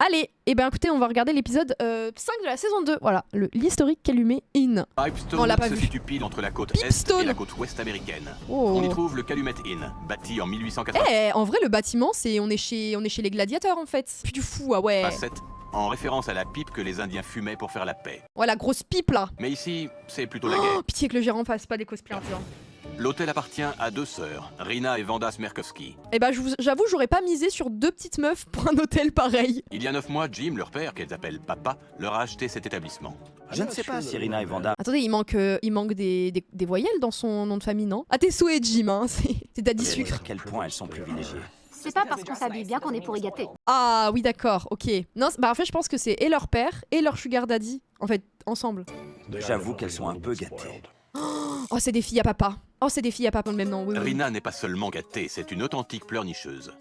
Allez, et ben écoutez, on va regarder l'épisode 5 de la saison 2. Voilà, l'historique Calumet Inn. Pipestone On l'a pas se vu. situe pile entre la côte Pipestone. est et la côte ouest américaine. Oh. On y trouve le Calumet Inn, bâti en 1887, Eh, en vrai, le bâtiment, on est chez les gladiateurs en fait. Plus du fou, ah ouais. en référence à la pipe que les Indiens fumaient pour faire la paix. Ouais, la grosse pipe là. Mais ici, c'est plutôt la guerre. Oh, pitié que le gérant fasse pas des cosplays un peu. Hein. L'hôtel appartient à deux sœurs, Rina et Vanda Smerkowski. Eh ben, j'avoue, j'aurais pas misé sur deux petites meufs pour un hôtel pareil. Il y a 9 mois, Jim, leur père, qu'elles appellent papa, leur a acheté cet établissement. Je ne sais pas si Rina et Vanda... Attendez, il manque des voyelles dans son nom de famille, non? À tes souhaits, Jim, hein. C'est Daddy Sucre. À quel point elles sont privilégiées. C'est pas parce qu'on s'habille bien qu'on est pour y gâter. Ah oui, d'accord, ok. Non, bah en fait, je pense que c'est et leur père et leur sugar daddy, en fait, ensemble. J'avoue qu'elles sont un peu gâtées. Oh, c'est des filles à papa. Oh, c'est des filles à papa, le même nom, oui, oui. Rina n'est pas seulement gâtée, c'est une authentique pleurnicheuse.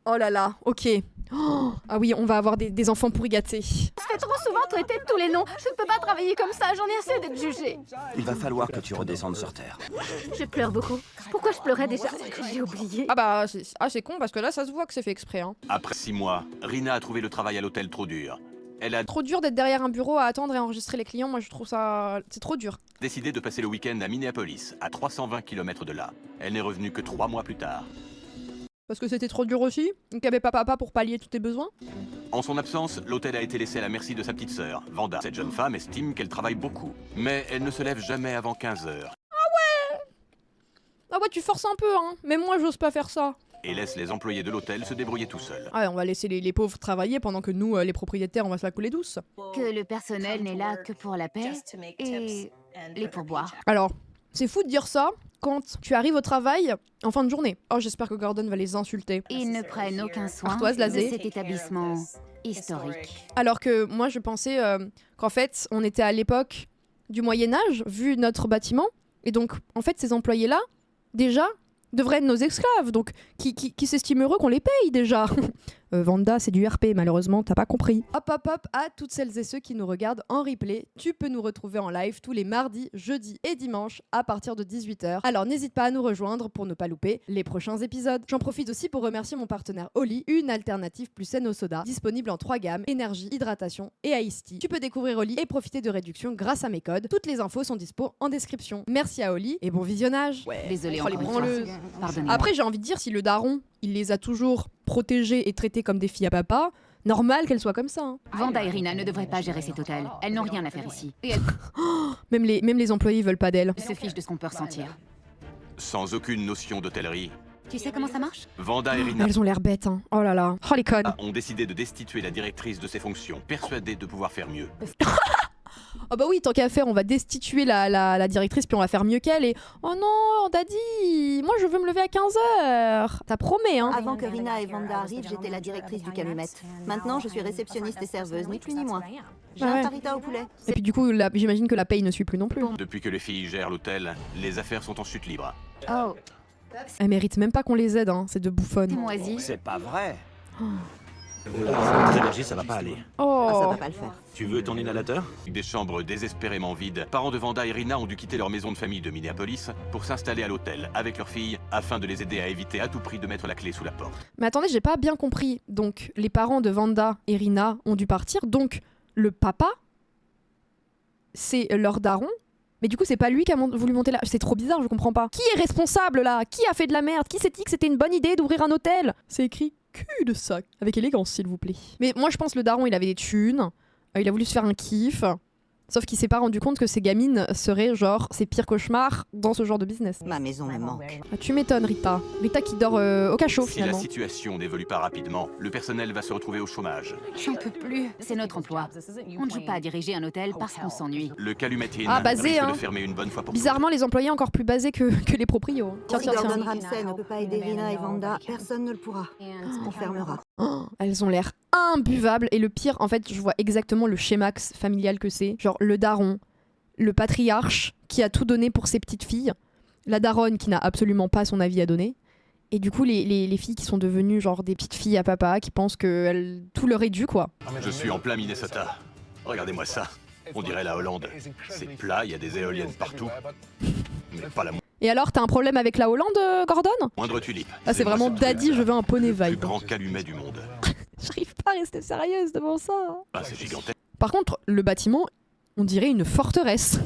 Oh là là, ok. Oh, ah oui, on va avoir des enfants pourri gâtés. Je fais trop souvent traiter de tous les noms. Je ne peux pas travailler comme ça, j'en ai assez d'être jugée. Il va falloir que tu redescendes sur Terre. Je pleure beaucoup. Pourquoi je pleurais déjà? J'ai oublié. Ah bah, c'est con parce que là, ça se voit que c'est fait exprès. Hein. Après 6 mois, Rina a trouvé le travail à l'hôtel trop dur. Elle a Trop dur d'être derrière un bureau à attendre et enregistrer les clients, moi je trouve ça... C'est trop dur. décidé de passer le week-end à Minneapolis, à 320 km de là. Elle n'est revenue que 3 mois plus tard. Parce que c'était trop dur aussi? Donc y'avait pas papa pour pallier tous tes besoins? En son absence, l'hôtel a été laissé à la merci de sa petite sœur, Vanda. Cette jeune femme estime qu'elle travaille beaucoup, mais elle ne se lève jamais avant 15 heures. Ah ouais, tu forces un peu, hein. Mais moi, j'ose pas faire ça. Et laisse les employés de l'hôtel se débrouiller tout seuls. Ah, on va laisser les pauvres travailler pendant que nous, les propriétaires, on va se la couler douce. Que le personnel n'est là que pour la paix et les pourboires. Alors, c'est fou de dire ça quand tu arrives au travail en fin de journée. Oh, j'espère que Gordon va les insulter. Ils ne prennent aucun soin Artoise de Lazé. cet établissement historique. Alors que moi, je pensais qu'en fait, on était à l'époque du Moyen-Âge, vu notre bâtiment. Et donc, en fait, ces employés-là, déjà, devraient être nos esclaves. Donc, qui s'estiment heureux qu'on les paye, déjà. Vanda, c'est du RP, malheureusement, t'as pas compris. Hop, hop, hop, à toutes celles et ceux qui nous regardent en replay, tu peux nous retrouver en live tous les mardis, jeudis et dimanches à partir de 18 h. Alors n'hésite pas à nous rejoindre pour ne pas louper les prochains épisodes. J'en profite aussi pour remercier mon partenaire Oli, une alternative plus saine au soda, disponible en 3 gammes, énergie, hydratation et iced tea. Tu peux découvrir Oli et profiter de réductions grâce à mes codes. Toutes les infos sont dispo en description. Merci à Oli et bon visionnage. Désolée Oh, les encore une branleuses. fois. Pardonnez-moi. Après, j'ai envie de dire, si le daron, il les a toujours protégées et traitées comme des filles à papa, normal qu'elles soient comme ça. Hein. Vanda et Rina ne devraient pas gérer cet hôtel. Elles n'ont rien à faire ici. Et elles Même les employés veulent pas d'elles. se fichent de ce qu'on peut ressentir. Sans aucune notion d'hôtellerie, Tu sais comment ça marche? Vanda et Rina Elles ont l'air bêtes, hein. Oh là là. Oh les connes. ont décidé de destituer la directrice de ses fonctions, persuadées de pouvoir faire mieux. Oh bah oui, tant qu'à faire, on va destituer la directrice puis on va faire mieux qu'elle et... Oh non, Daddy, moi je veux me lever à 15 h. T'as promis, hein. Avant que Rina et Vanda arrivent, j'étais la directrice du Calumet. Maintenant, je suis réceptionniste et serveuse, ni plus ni moins. J'ai Ah ouais. un tarita au poulet. Et puis du coup, j'imagine que la paye ne suit plus non plus. Depuis que les filles gèrent l'hôtel, les affaires sont en chute libre. Oh, Elles méritent même pas qu'on les aide, hein. C'est de t'es bouffonnes. moisi. C'est pas vrai. L'énergie, ça va pas aller. Ah, ça Oh. va pas le faire. Tu veux ton inhalateur? Des chambres désespérément vides, parents de Vanda et Rina ont dû quitter leur maison de famille de Minneapolis pour s'installer à l'hôtel avec leurs filles afin de les aider à éviter à tout prix de mettre la clé sous la porte. Mais attendez, j'ai pas bien compris. Donc, les parents de Vanda et Rina ont dû partir. Donc, le papa, c'est leur daron. Mais du coup, c'est pas lui qui a voulu monter là. C'est trop bizarre, je comprends pas. Qui est responsable là? Qui a fait de la merde? Qui s'est dit que c'était une bonne idée d'ouvrir un hôtel? C'est écrit cul de sac. Avec élégance, s'il vous plaît. Mais moi, je pense que le daron, il avait des thunes. Il a voulu se faire un kiff. Sauf qu'il s'est pas rendu compte que ces gamines seraient genre ses pires cauchemars dans ce genre de business. Ma maison me manque. Ah, tu m'étonnes, Rita. Rita qui dort au cachot Si la finalement. situation n'évolue pas rapidement, le personnel va se retrouver au chômage. J'en peux plus. C'est notre emploi. On ne joue pas à diriger un hôtel parce qu'on s'ennuie. Le Calumet Inn Ah, basé, risque hein. de fermer une bonne fois pour toutes. Bizarrement, les employés encore plus basés que les proprios. Tiens, Si tiens, tiens. Gordon Ramsay ne peut pas aider Rina et Vanda, personne ne le pourra. On fermera. Oh, elles ont l'air imbuvables. Et le pire, en fait, je vois exactement le schéma familial que c'est. Genre le daron, le patriarche qui a tout donné pour ses petites filles, la daronne qui n'a absolument pas son avis à donner. Et du coup, les filles qui sont devenues genre des petites filles à papa, qui pensent que tout leur est dû, quoi. Je suis en plein Minnesota. Regardez-moi ça. On dirait la Hollande. C'est plat, il y a des éoliennes partout. Mais pas la Et alors, t'as un problème avec la Hollande, Gordon? Moindre tulipe. Ah, c'est vraiment daddy, je veux un poney Le plus vibe. grand calumet du monde. J'arrive pas à rester sérieuse devant ça. Ah, c'est gigantesque. Par contre, le bâtiment, on dirait une forteresse.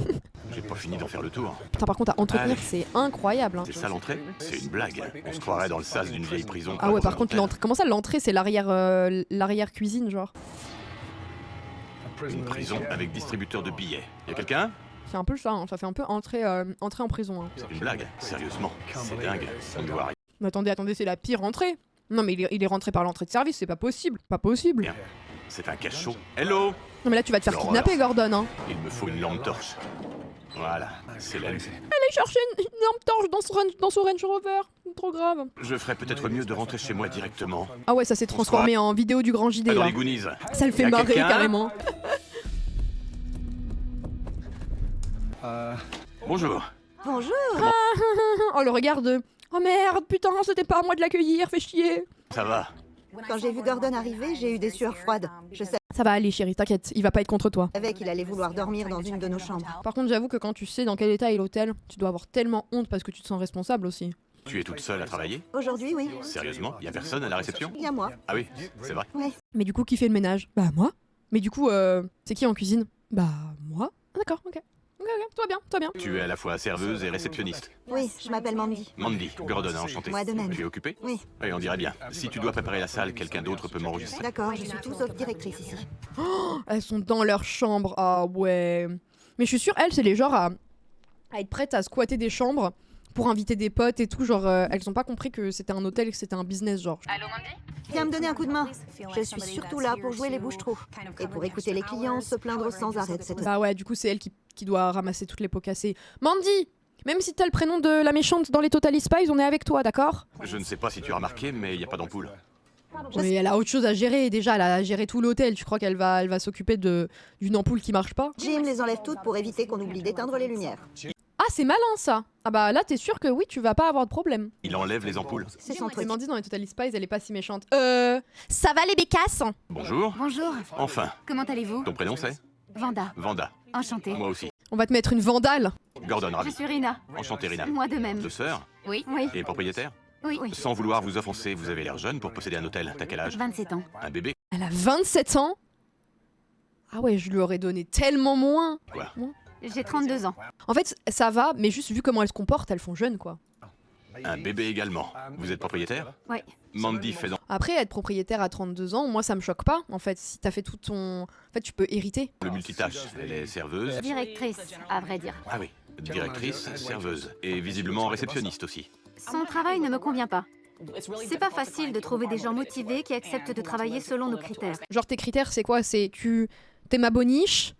J'ai pas fini d'en faire le tour. Putain, par contre, à entretenir, Allez. c'est incroyable. Hein. C'est ça l'entrée? C'est une blague. On se croirait dans le sas d'une vieille prison. Ah ouais, par contre, l'entrée. Comment ça, l'entrée, c'est l'arrière cuisine, genre? Une prison avec distributeur de billets. Y'a quelqu'un? C'est un peu ça, hein. Ça fait un peu entrée en prison. Hein. C'est une blague. Sérieusement. C'est dingue. On ne voit rien. Mais attendez, c'est la pire entrée. Non, mais il est rentré par l'entrée de service, c'est pas possible. Pas possible. Bien. C'est un cachot. Hello! Non, mais là, tu vas te faire L'horreur. kidnapper, Gordon. Hein. Il me faut une lampe torche. Voilà, c'est la luce. Allez chercher une lampe torche dans son Range Rover. Trop grave. Je ferais peut-être mieux de rentrer chez moi directement. Ah ouais, ça s'est transformé en vidéo du grand JD. Pas dans Là. les Goonies. Ça le fait Y'a marrer quelqu'un carrément. Bonjour. Bonjour. Oh, le regard de... Oh merde, putain, c'était pas à moi de l'accueillir, fais chier. Ça va? Quand j'ai vu Gordon arriver, j'ai eu des sueurs froides. Je Ça va aller, chérie, t'inquiète, il va pas être contre toi. savais qu'il allait vouloir dormir dans une de nos chambres. Par contre, j'avoue que quand tu sais dans quel état est l'hôtel, tu dois avoir tellement honte parce que tu te sens responsable aussi. Tu es toute seule à travailler? Aujourd'hui, oui. Sérieusement? Y'a personne à la réception? Il y a moi. Ah oui, c'est vrai. Mais du coup, qui fait le ménage? Bah moi. Mais du coup, c'est qui en cuisine? Bah moi. Ah, d'accord, ok. Ok, toi bien, toi bien. Tu es à la fois serveuse et réceptionniste. Oui, je m'appelle Mandy. Mandy, Gordon, enchanté. Moi de même. Tu es occupé? Oui. Oui, on dirait bien. Si tu dois préparer la salle, quelqu'un d'autre peut m'enregistrer. D'accord, je suis tout sauf directrice ici. Elles sont dans leur chambre. Ah ouais. Mais je suis sûre, elles, c'est les genres à être prêtes à squatter des chambres pour inviter des potes et tout. Genre, elles ont pas compris que c'était un hôtel et que c'était un business, genre. Allô, Mandy? Viens me donner un coup de main. Je suis surtout là pour jouer les bouches-trous. Et pour écouter les clients se plaindre sans arrêt de cette... Bah ouais, du coup, c'est elle qui doit ramasser toutes les pots cassés. Mandy! Même si t'as le prénom de la méchante dans les Totally Spies, on est avec toi, d'accord? Je ne sais pas si tu as remarqué, mais il n'y a pas d'ampoule. Mais elle a autre chose à gérer déjà, elle a géré tout l'hôtel. Tu crois qu'elle va s'occuper d'une ampoule qui marche pas? Jim les enlève toutes pour éviter qu'on oublie d'éteindre les lumières. Ah, c'est malin ça! Ah bah là, t'es sûr que oui, tu vas pas avoir de problème. Il enlève les ampoules. C'est son Et truc. Mandy dans les Totally Spies, elle est pas si méchante. Ça va les bécasses? Bonjour. Bonjour. Enfin, Comment allez-vous? ton prénom c'est? Vanda. Vanda. Enchantée. Moi aussi. On va te mettre une vandale. Gordon, Je ravi. suis Rina. Enchanté, Rina. Moi de même. Deux sœurs? Oui. Oui. Et propriétaire? Oui. Sans vouloir vous offenser, vous avez l'air jeune pour posséder un hôtel. T'as quel âge? 27 ans. Un bébé? Elle a 27 ans? Ah ouais, je lui aurais donné tellement moins. Quoi? J'ai 32 ans. En fait, ça va, mais juste vu comment elles se comportent, elles font jeune quoi. Un bébé également. Vous êtes propriétaire? Oui. Mandy fait dans... Après, être propriétaire à 32 ans, moi ça me choque pas. En fait, si t'as fait tout ton... En fait, tu peux hériter. le multitâche. Elle est serveuse. Directrice, à vrai dire. Ah oui. Directrice, serveuse. Et visiblement réceptionniste aussi. Son travail ne me convient pas. C'est pas facile de trouver des gens motivés qui acceptent de travailler selon nos critères. Genre tes critères, c'est quoi? C'est t'es ma boniche,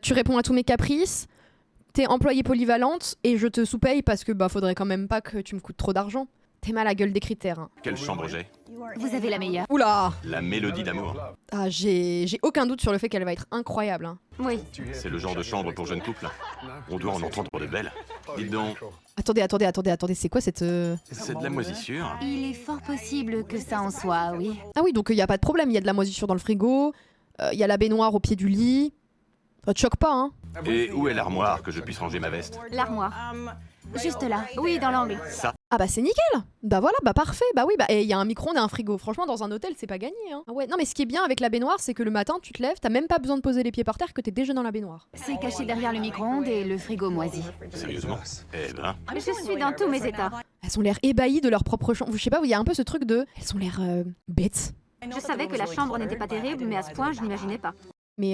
tu réponds à tous mes caprices, t'es employée polyvalente et je te sous-paye parce que bah faudrait quand même pas que tu me coûtes trop d'argent. T'es mal à la gueule des critères. Hein. Quelle chambre j'ai? Vous avez la meilleure. Oula! La mélodie d'amour. Ah, j'ai aucun doute sur le fait qu'elle va être incroyable. Hein. Oui. C'est le genre de chambre pour jeunes couples. On doit en entendre de belles. Dites donc, Attendez, c'est quoi cette... c'est de la moisissure. Il est fort possible que ça en soit, oui. Ah oui, donc il y a pas de problème, il y a de la moisissure dans le frigo, il y a la baignoire au pied du lit. Ça te choque pas, hein? Et où est l'armoire que je puisse ranger ma veste? L'armoire. Juste là. Oui, dans l'angle. Ça, Ah bah c'est nickel. Bah voilà, bah parfait. Bah oui, bah et il y a un micro-ondes et un frigo. Franchement, dans un hôtel, c'est pas gagné. Hein. Ah ouais, non mais ce qui est bien avec la baignoire, c'est que le matin, tu te lèves, t'as même pas besoin de poser les pieds par terre, que t'es déjà dans la baignoire. C'est caché derrière le micro-ondes et le frigo moisi. sérieusement? Eh ben, Je suis dans tous mes états. Elles ont l'air ébahies de leur propre chambre. Je sais pas, il y a un peu ce truc de... Elles ont l'air bêtes. Je savais que la chambre n'était pas terrible, mais à ce point, je n'imaginais pas. Mais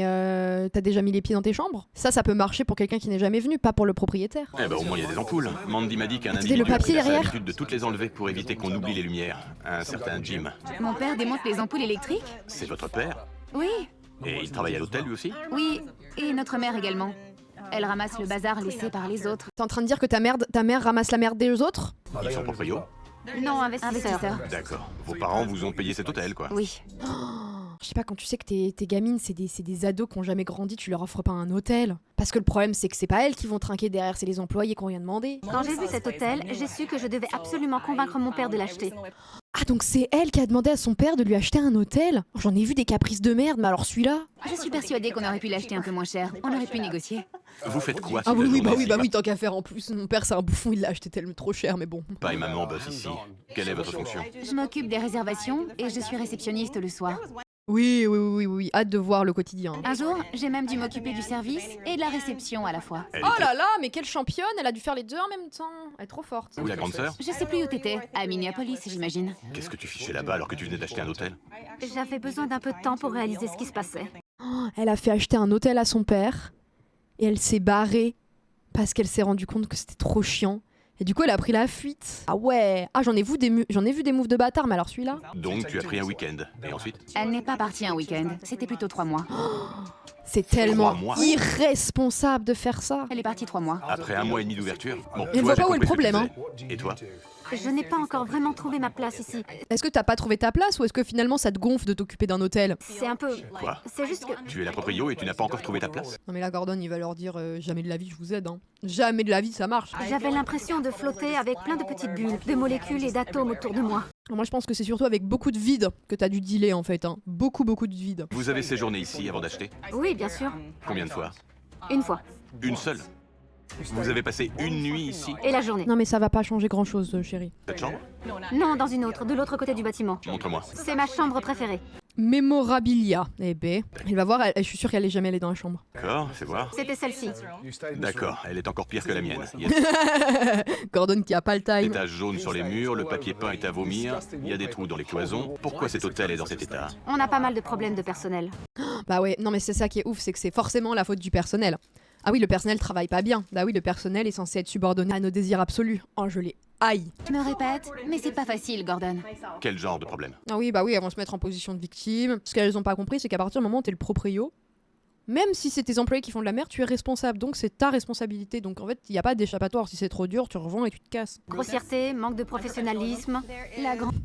t'as déjà mis les pieds dans tes chambres? Ça peut marcher pour quelqu'un qui n'est jamais venu, pas pour le propriétaire. eh ben au moins il y a des ampoules. Mandy m'a dit qu'un Attendez, individu le papier a pris derrière l'habitude de toutes les enlever pour éviter qu'on oublie les lumières. Un certain Jim. Mon père démonte les ampoules électriques? C'est votre père? Oui. Et il travaille à l'hôtel lui aussi? Oui. Et notre mère également. Elle ramasse le bazar laissé par les autres. T'es en train de dire que ta mère ramasse la merde des autres? Ils sont proprios? Non, investisseur. D'accord. Vos parents vous ont payé cet hôtel quoi? Oui. Je sais pas, quand tu sais que tes gamines, c'est des ados qui ont jamais grandi, tu leur offres pas un hôtel. Parce que le problème, c'est que c'est pas elles qui vont trinquer derrière, c'est les employés qui ont rien demandé. Quand j'ai vu cet hôtel, j'ai su que je devais absolument convaincre mon père de l'acheter. Ah, donc c'est elle qui a demandé à son père de lui acheter un hôtel? J'en ai vu des caprices de merde, mais alors celui-là? Je suis persuadée qu'on aurait pu l'acheter un peu moins cher. On aurait pu négocier. Vous faites quoi Ah toute la oui, journée ici? bah oui, tant qu'à faire en plus. Mon père, c'est un bouffon, il l'a acheté tellement trop cher, mais bon. Papa et maman bossent ici. Quelle est votre fonction? Je m'occupe des réservations et je suis réceptionniste le soir. Oui, hâte de voir le quotidien. Un jour, j'ai même dû m'occuper du service et de la réception à la fois. Elle Oh était là là, mais quelle championne, elle a dû faire les deux en même temps. Elle est trop forte. où, la grande sœur? Je sais plus où t'étais, à Minneapolis, j'imagine. Qu'est-ce que tu fichais là-bas alors que tu venais d'acheter un hôtel? J'avais besoin d'un peu de temps pour réaliser ce qui se passait. Elle a fait acheter un hôtel à son père et elle s'est barrée parce qu'elle s'est rendue compte que c'était trop chiant. Et du coup, elle a pris la fuite. Ah ouais. Ah, j'en ai vu des moves de bâtard, mais alors celui-là? Donc tu as pris un week-end. Et ensuite? Elle n'est pas partie un week-end, c'était plutôt 3 mois. C'est tellement 3 mois. irresponsable de faire ça. Elle est partie 3 mois. Après 1 mois et demi d'ouverture? Bon, Elle toi, voit j'ai pas où est le compris ce que problème, tu faisais. Et toi? Je n'ai pas encore vraiment trouvé ma place ici. Est-ce que t'as pas trouvé ta place ou est-ce que finalement ça te gonfle de t'occuper d'un hôtel? C'est un peu... Quoi? C'est juste que... Tu es la proprio et tu n'as pas encore trouvé ta place? Non mais là, Gordon, il va leur dire jamais de la vie, je vous aide. Hein. Jamais de la vie, ça marche. J'avais l'impression de flotter avec plein de petites bulles, de molécules et d'atomes autour de moi. Moi, je pense que c'est surtout avec beaucoup de vide que t'as dû dealer en fait. Hein. Beaucoup de vide. Vous avez séjourné ici avant d'acheter? Oui, bien sûr. Combien de fois? Une fois. Une seule? Vous avez passé une nuit ici? Et la journée. Non mais ça va pas changer grand chose, chérie. Cette chambre? Non, dans une autre, de l'autre côté du bâtiment. Montre-moi. C'est ma chambre préférée. Mémorabilia. Eh ben, elle va voir, je suis sûre qu'elle est jamais allée dans la chambre. D'accord, fais voir. C'était celle-ci. D'accord, elle est encore pire que la mienne. Il y a Gordon qui a pas le des time. taches jaunes sur les murs, le papier peint est à vomir, il y a des trous dans les cloisons. Pourquoi cet hôtel est dans cet état? On a pas mal de problèmes de personnel. Bah ouais, non mais c'est ça qui est ouf, c'est que c'est forcément la faute du personnel. Ah oui, le personnel travaille pas bien. Bah oui, le personnel est censé être subordonné à nos désirs absolus. Oh, je les haïs. Je me répète, mais c'est pas facile, Gordon. Quel genre de problème? Ah oui, bah oui, elles vont se mettre en position de victime. Ce qu'elles ont pas compris, c'est qu'à partir du moment où t'es le proprio, même si c'est tes employés qui font de la merde, tu es responsable. Donc c'est ta responsabilité. Donc en fait, il y a pas d'échappatoire. Si c'est trop dur, tu revends et tu te casses. Grossièreté, manque de professionnalisme. La grande...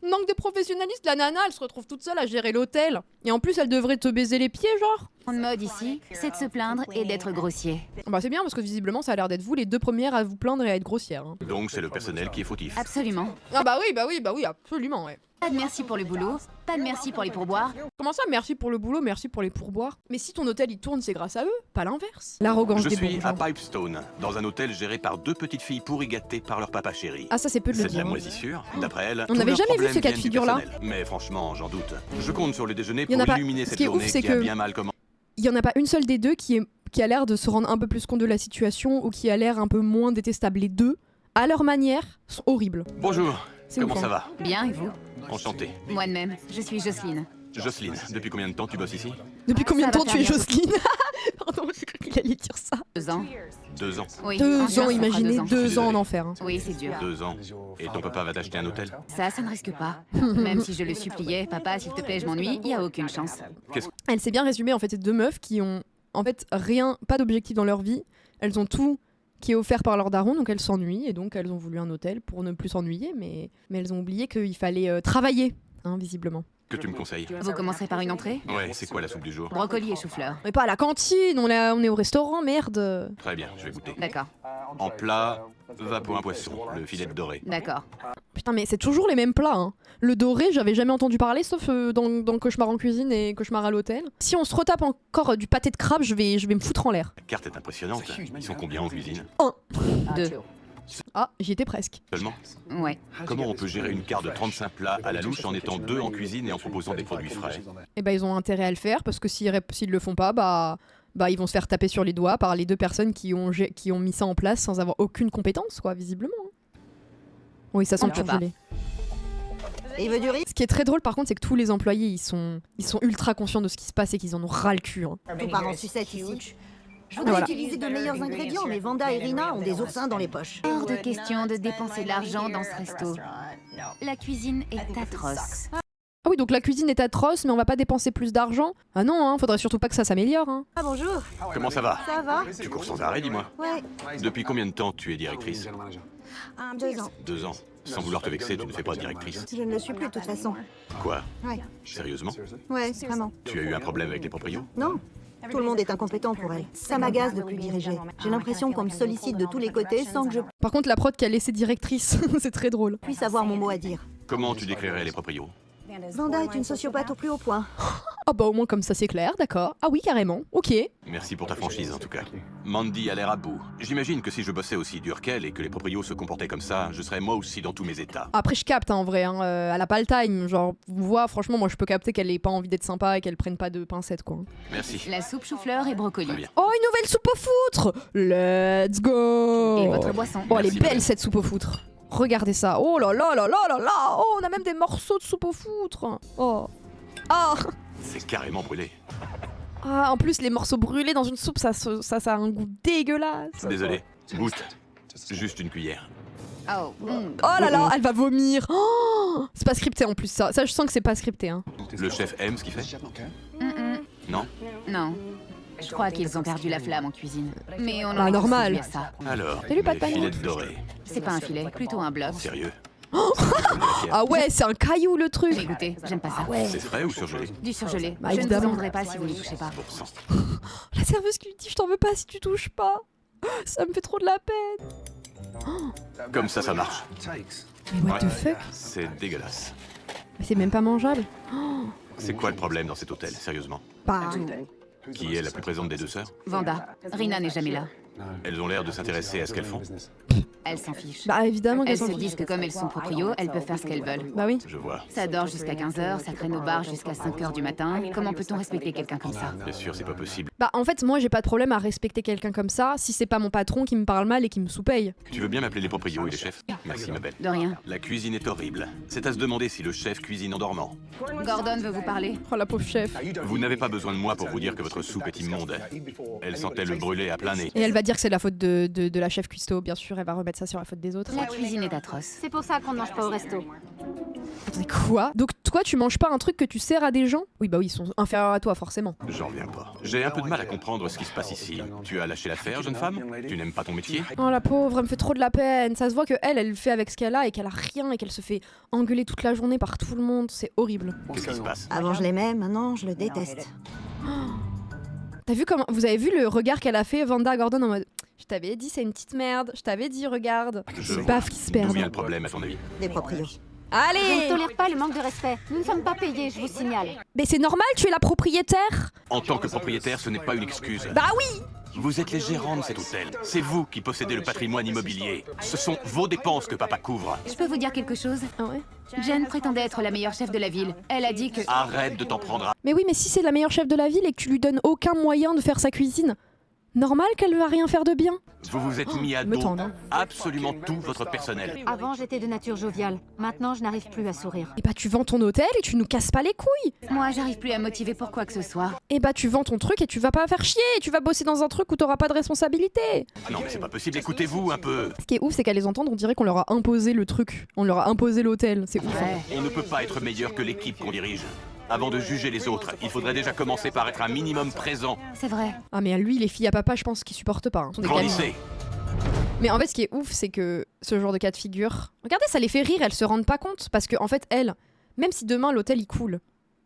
Manque de professionnalisme, la nana, elle se retrouve toute seule à gérer l'hôtel. Et en plus, elle devrait te baiser les pieds, genre. mode ici, c'est de se plaindre et d'être grossier. Bah c'est bien parce que visiblement ça a l'air d'être vous les deux premières à vous plaindre et à être grossières. Hein. Donc c'est le personnel qui est fautif. Absolument. Ah bah oui, absolument, ouais. Pas de merci pour le boulot, pas de merci pour les pourboires. Comment ça, merci pour le boulot, merci pour les pourboires? Mais si ton hôtel il tourne, c'est grâce à eux, pas l'inverse. L'arrogance Je des suis bons à gens. Pipestone, dans un hôtel géré par 2 petites filles pourri gâtées par leur papa chéri. Ah ça c'est peu de le C'est de la dire. Hein. moisissure. D'après elle, On tous n'avait leurs jamais vu problèmes ce cas de viennent du figure-là. personnel. Mais franchement, j'en doute. Je compte sur le déjeuner Il y en pour a pas- illuminer ce cette qui est ouf, journée c'est qui a que- bien mal commencé. Il y en a pas une seule des deux qui a l'air de se rendre un peu plus compte de la situation ou qui a l'air un peu moins détestable. Les deux, à leur manière, sont horribles. Bonjour, C'est comment ouf, ça hein. va? Bien, et vous? Enchanté. Moi de même, je suis Jocelyne. Jocelyne, depuis combien de temps tu bosses ici? Depuis combien de Ça va temps tu es faire bientôt. Jocelyne? Pardon, j'ai cru qu'il allait dire ça. 2 ans. 2 ans. Oui, en 2 juin, ans, ça fera imaginez, 2 ans. 2 ans en enfer. Hein. Oui, c'est dur. 2 ans. Et ton papa va t'acheter un hôtel? Ça ne risque pas. Même si je le suppliais, papa, s'il te plaît, je m'ennuie, il y a aucune chance. Elle s'est bien résumée en fait, ces deux meufs qui ont en fait rien, pas d'objectif dans leur vie. Elles ont tout qui est offert par leur daron, donc elles s'ennuient et donc elles ont voulu un hôtel pour ne plus s'ennuyer, mais elles ont oublié qu'il fallait travailler, hein, visiblement. Que tu me conseilles? Vous commencerez par une entrée? Ouais, c'est quoi la soupe du jour? Brocoli et chou-fleur. Mais pas à la cantine, on est au restaurant, merde. Très bien, je vais goûter. D'accord, En plat, va pour un poisson, le filet de doré. d'accord. Putain, mais c'est toujours les mêmes plats. Hein. Le doré, j'avais jamais entendu parler, sauf dans Cauchemar en cuisine et Cauchemar à l'hôtel. Si on se retape encore du pâté de crabe, je vais me foutre en l'air. La carte est impressionnante. Ils sont combien en cuisine? 2. Ah, j'y étais presque. Seulement? Ouais. Comment on peut gérer une carte de 35 plats à la louche en étant 2 en cuisine et en proposant des produits frais? Et bah ils ont intérêt à le faire parce que s'ils le font pas, bah ils vont se faire taper sur les doigts par les deux personnes qui ont mis ça en place sans avoir aucune compétence, quoi, visiblement. hein. Oui, ça sent On le peut pas. surgelé. Il veut du riz? Ce qui est très drôle par contre, c'est que tous les employés, ils sont ultra conscients de ce qui se passe et qu'ils en ont ras le cul. hein. Tout part en sucette ici. Je voudrais Voilà. utiliser de meilleurs ingrédients, mais Vanda et Rina ont des oursins dans les poches. Hors de question de dépenser de l'argent dans ce resto. La cuisine est atroce. Ah oui, donc la cuisine est atroce, mais on va pas dépenser plus d'argent. Ah non, hein, faudrait surtout pas que ça s'améliore. Hein. Ah bonjour, Comment ça va? ça va? Tu cours sans arrêt, dis-moi. Ouais, Depuis combien de temps tu es directrice? 2 ans. 2 ans. Sans vouloir te vexer, tu ne fais pas directrice. Je ne le suis plus de toute façon. Quoi? Ouais, Sérieusement? ouais, vraiment. Tu as eu un problème avec les proprios? Non, tout le monde est incompétent pour elle. Ça m'agace de plus diriger. J'ai l'impression qu'on me sollicite de tous les côtés sans que je Par contre, la prod qui a laissé directrice, c'est très drôle. puisse avoir mon mot à dire. Comment tu décrirais les proprios? Vanda est une sociopathe au plus haut point. Ah bah au moins comme ça c'est clair, d'accord. Ah oui, carrément, ok. Merci pour ta franchise en tout cas. Mandy a l'air à bout. J'imagine que si je bossais aussi dur qu'elle et que les proprios se comportaient comme ça, je serais moi aussi dans tous mes états. Après je capte hein, en vrai, hein. Elle a pas le time, genre, vous voyez, franchement moi je peux capter qu'elle ait pas envie d'être sympa et qu'elle prenne pas de pincettes quoi. Merci. La soupe chou-fleur et brocoli. Très bien. Oh une nouvelle soupe au foutre. Let's go. Et votre boisson. Oh elle est Merci, belle madame. cette soupe au foutre. Regardez ça, oh là là là là là là. Oh on a même des morceaux de soupe au foutre. Oh. Ah. C'est carrément brûlé. Ah, en plus, les morceaux brûlés dans une soupe, ça a un goût dégueulasse. Désolé. Goûte. Juste une cuillère. Oh, Oh là là, elle va vomir. Oh, c'est pas scripté en plus, ça. Ça, je sens que c'est pas scripté. Hein. Le chef aime ce qu'il fait? Non? non. Je crois qu'ils ont perdu la flamme en cuisine. Mais on en Ah, est tous normal. habitués à ça. Alors, Salut, pas de mes panique. filets de doré. C'est pas un filet, plutôt un bloc. Sérieux? Ah ouais, c'est un caillou le J'ai truc. goûté, j'aime pas ça. C'est frais ou surgelé? Du surgelé. Bah, je ne vous évidemment. en voudrais pas si vous n'y touchez pas. Bon sang. La serveuse qui lui dit, je t'en veux pas si tu touches pas. Ça me fait trop de la peine. Comme ça marche. Mais what the Ouais. fuck? C'est dégueulasse. Mais c'est même pas mangeable. C'est quoi le problème dans cet hôtel, sérieusement? Bah, Qui est la plus présente des deux sœurs? Vanda, Rina n'est jamais là. Elles ont l'air de s'intéresser à ce qu'elles font. Elles s'en fichent. bah évidemment qu'elles Elles s'en se fichent. disent que comme elles sont proprios, elles peuvent faire ce qu'elles veulent. Bah oui. Je vois. Ça dort jusqu'à 15h, ça traîne au bar jusqu'à 5h du matin. Comment peut-on respecter quelqu'un comme ça? Bien sûr, c'est pas possible. Bah en fait, moi j'ai pas de problème à respecter quelqu'un comme ça si c'est pas mon patron qui me parle mal et qui me sous-paye. Tu veux bien m'appeler les proprios et les chefs? Merci, ma belle. De rien. La cuisine est horrible. C'est à se demander si le chef cuisine en dormant. Gordon veut vous parler. Oh la pauvre chef. Vous n'avez pas besoin de moi pour vous dire que votre soupe est immonde. Elle sentait le brûlé à plein nez. Et elle va dire que c'est la faute de la chef cuistot, bien sûr, elle va remettre ça sur la faute des autres. Ah La cuisine est atroce. C'est pour ça qu'on ne mange pas au resto. Attendez, quoi? Donc toi tu manges pas un truc que tu sers à des gens? Oui bah oui, ils sont inférieurs à toi forcément. J'en reviens pas. J'ai un peu de mal à comprendre ce qui se passe ici. Tu as lâché l'affaire, jeune femme? Tu n'aimes pas ton métier? Oh la pauvre, elle me fait trop de la peine. Ça se voit que elle fait avec ce qu'elle a et qu'elle a rien et qu'elle se fait engueuler toute la journée par tout le monde. C'est horrible. Qu'est-ce qui se passe? Avant je l'aimais, maintenant je le déteste. T'as vu comment... Vous avez vu le regard qu'elle a fait Vanda à Gordon en mode... Je t'avais dit c'est une petite merde, je t'avais dit regarde. Je C'est vois. paf qui se D'où perd. vient le problème, à ton avis? Des proprios. Je ne Allez. tolère pas le manque de respect. Nous ne sommes pas payés, je vous signale. Mais c'est normal, tu es la propriétaire. En tant que propriétaire, ce n'est pas une excuse. Bah oui. Vous êtes les gérants de cet hôtel. C'est vous qui possédez le patrimoine immobilier. Ce sont vos dépenses que papa couvre. Je peux vous dire quelque chose? Ah ouais. Jen prétendait être la meilleure chef de la ville. Elle a dit que... Arrête de t'en prendre à... Mais oui, mais si c'est la meilleure chef de la ville et que tu lui donnes aucun moyen de faire sa cuisine, normal qu'elle va rien faire de bien. Vous vous êtes mis à me dos tente, hein. absolument tout votre personnel. Avant, j'étais de nature joviale. Maintenant, je n'arrive plus à sourire. Et bah tu vends ton hôtel et tu nous casses pas les couilles. Moi, j'arrive plus à motiver pour quoi que ce soit. Et bah tu vends ton truc et tu vas pas faire chier. Tu vas bosser dans un truc où t'auras pas de responsabilité. Ah non mais c'est pas possible, écoutez-vous un peu. Ce qui est ouf, c'est qu'à les entendre, on dirait qu'on leur a imposé le truc. On leur a imposé l'hôtel. C'est ouf. Ouais. On ne peut pas être meilleur que l'équipe qu'on dirige. Avant de juger les autres, il faudrait déjà commencer par être un minimum présent. C'est vrai. Ah mais à lui, les filles à papa, je pense qu'ils supportent pas. Hein. Ils sont des gamins. Grandissez. Mais en fait, ce qui est ouf, c'est que ce genre de cas de figure, regardez, ça les fait rire, elles se rendent pas compte. Parce que, en fait, elles, même si demain l'hôtel il coule,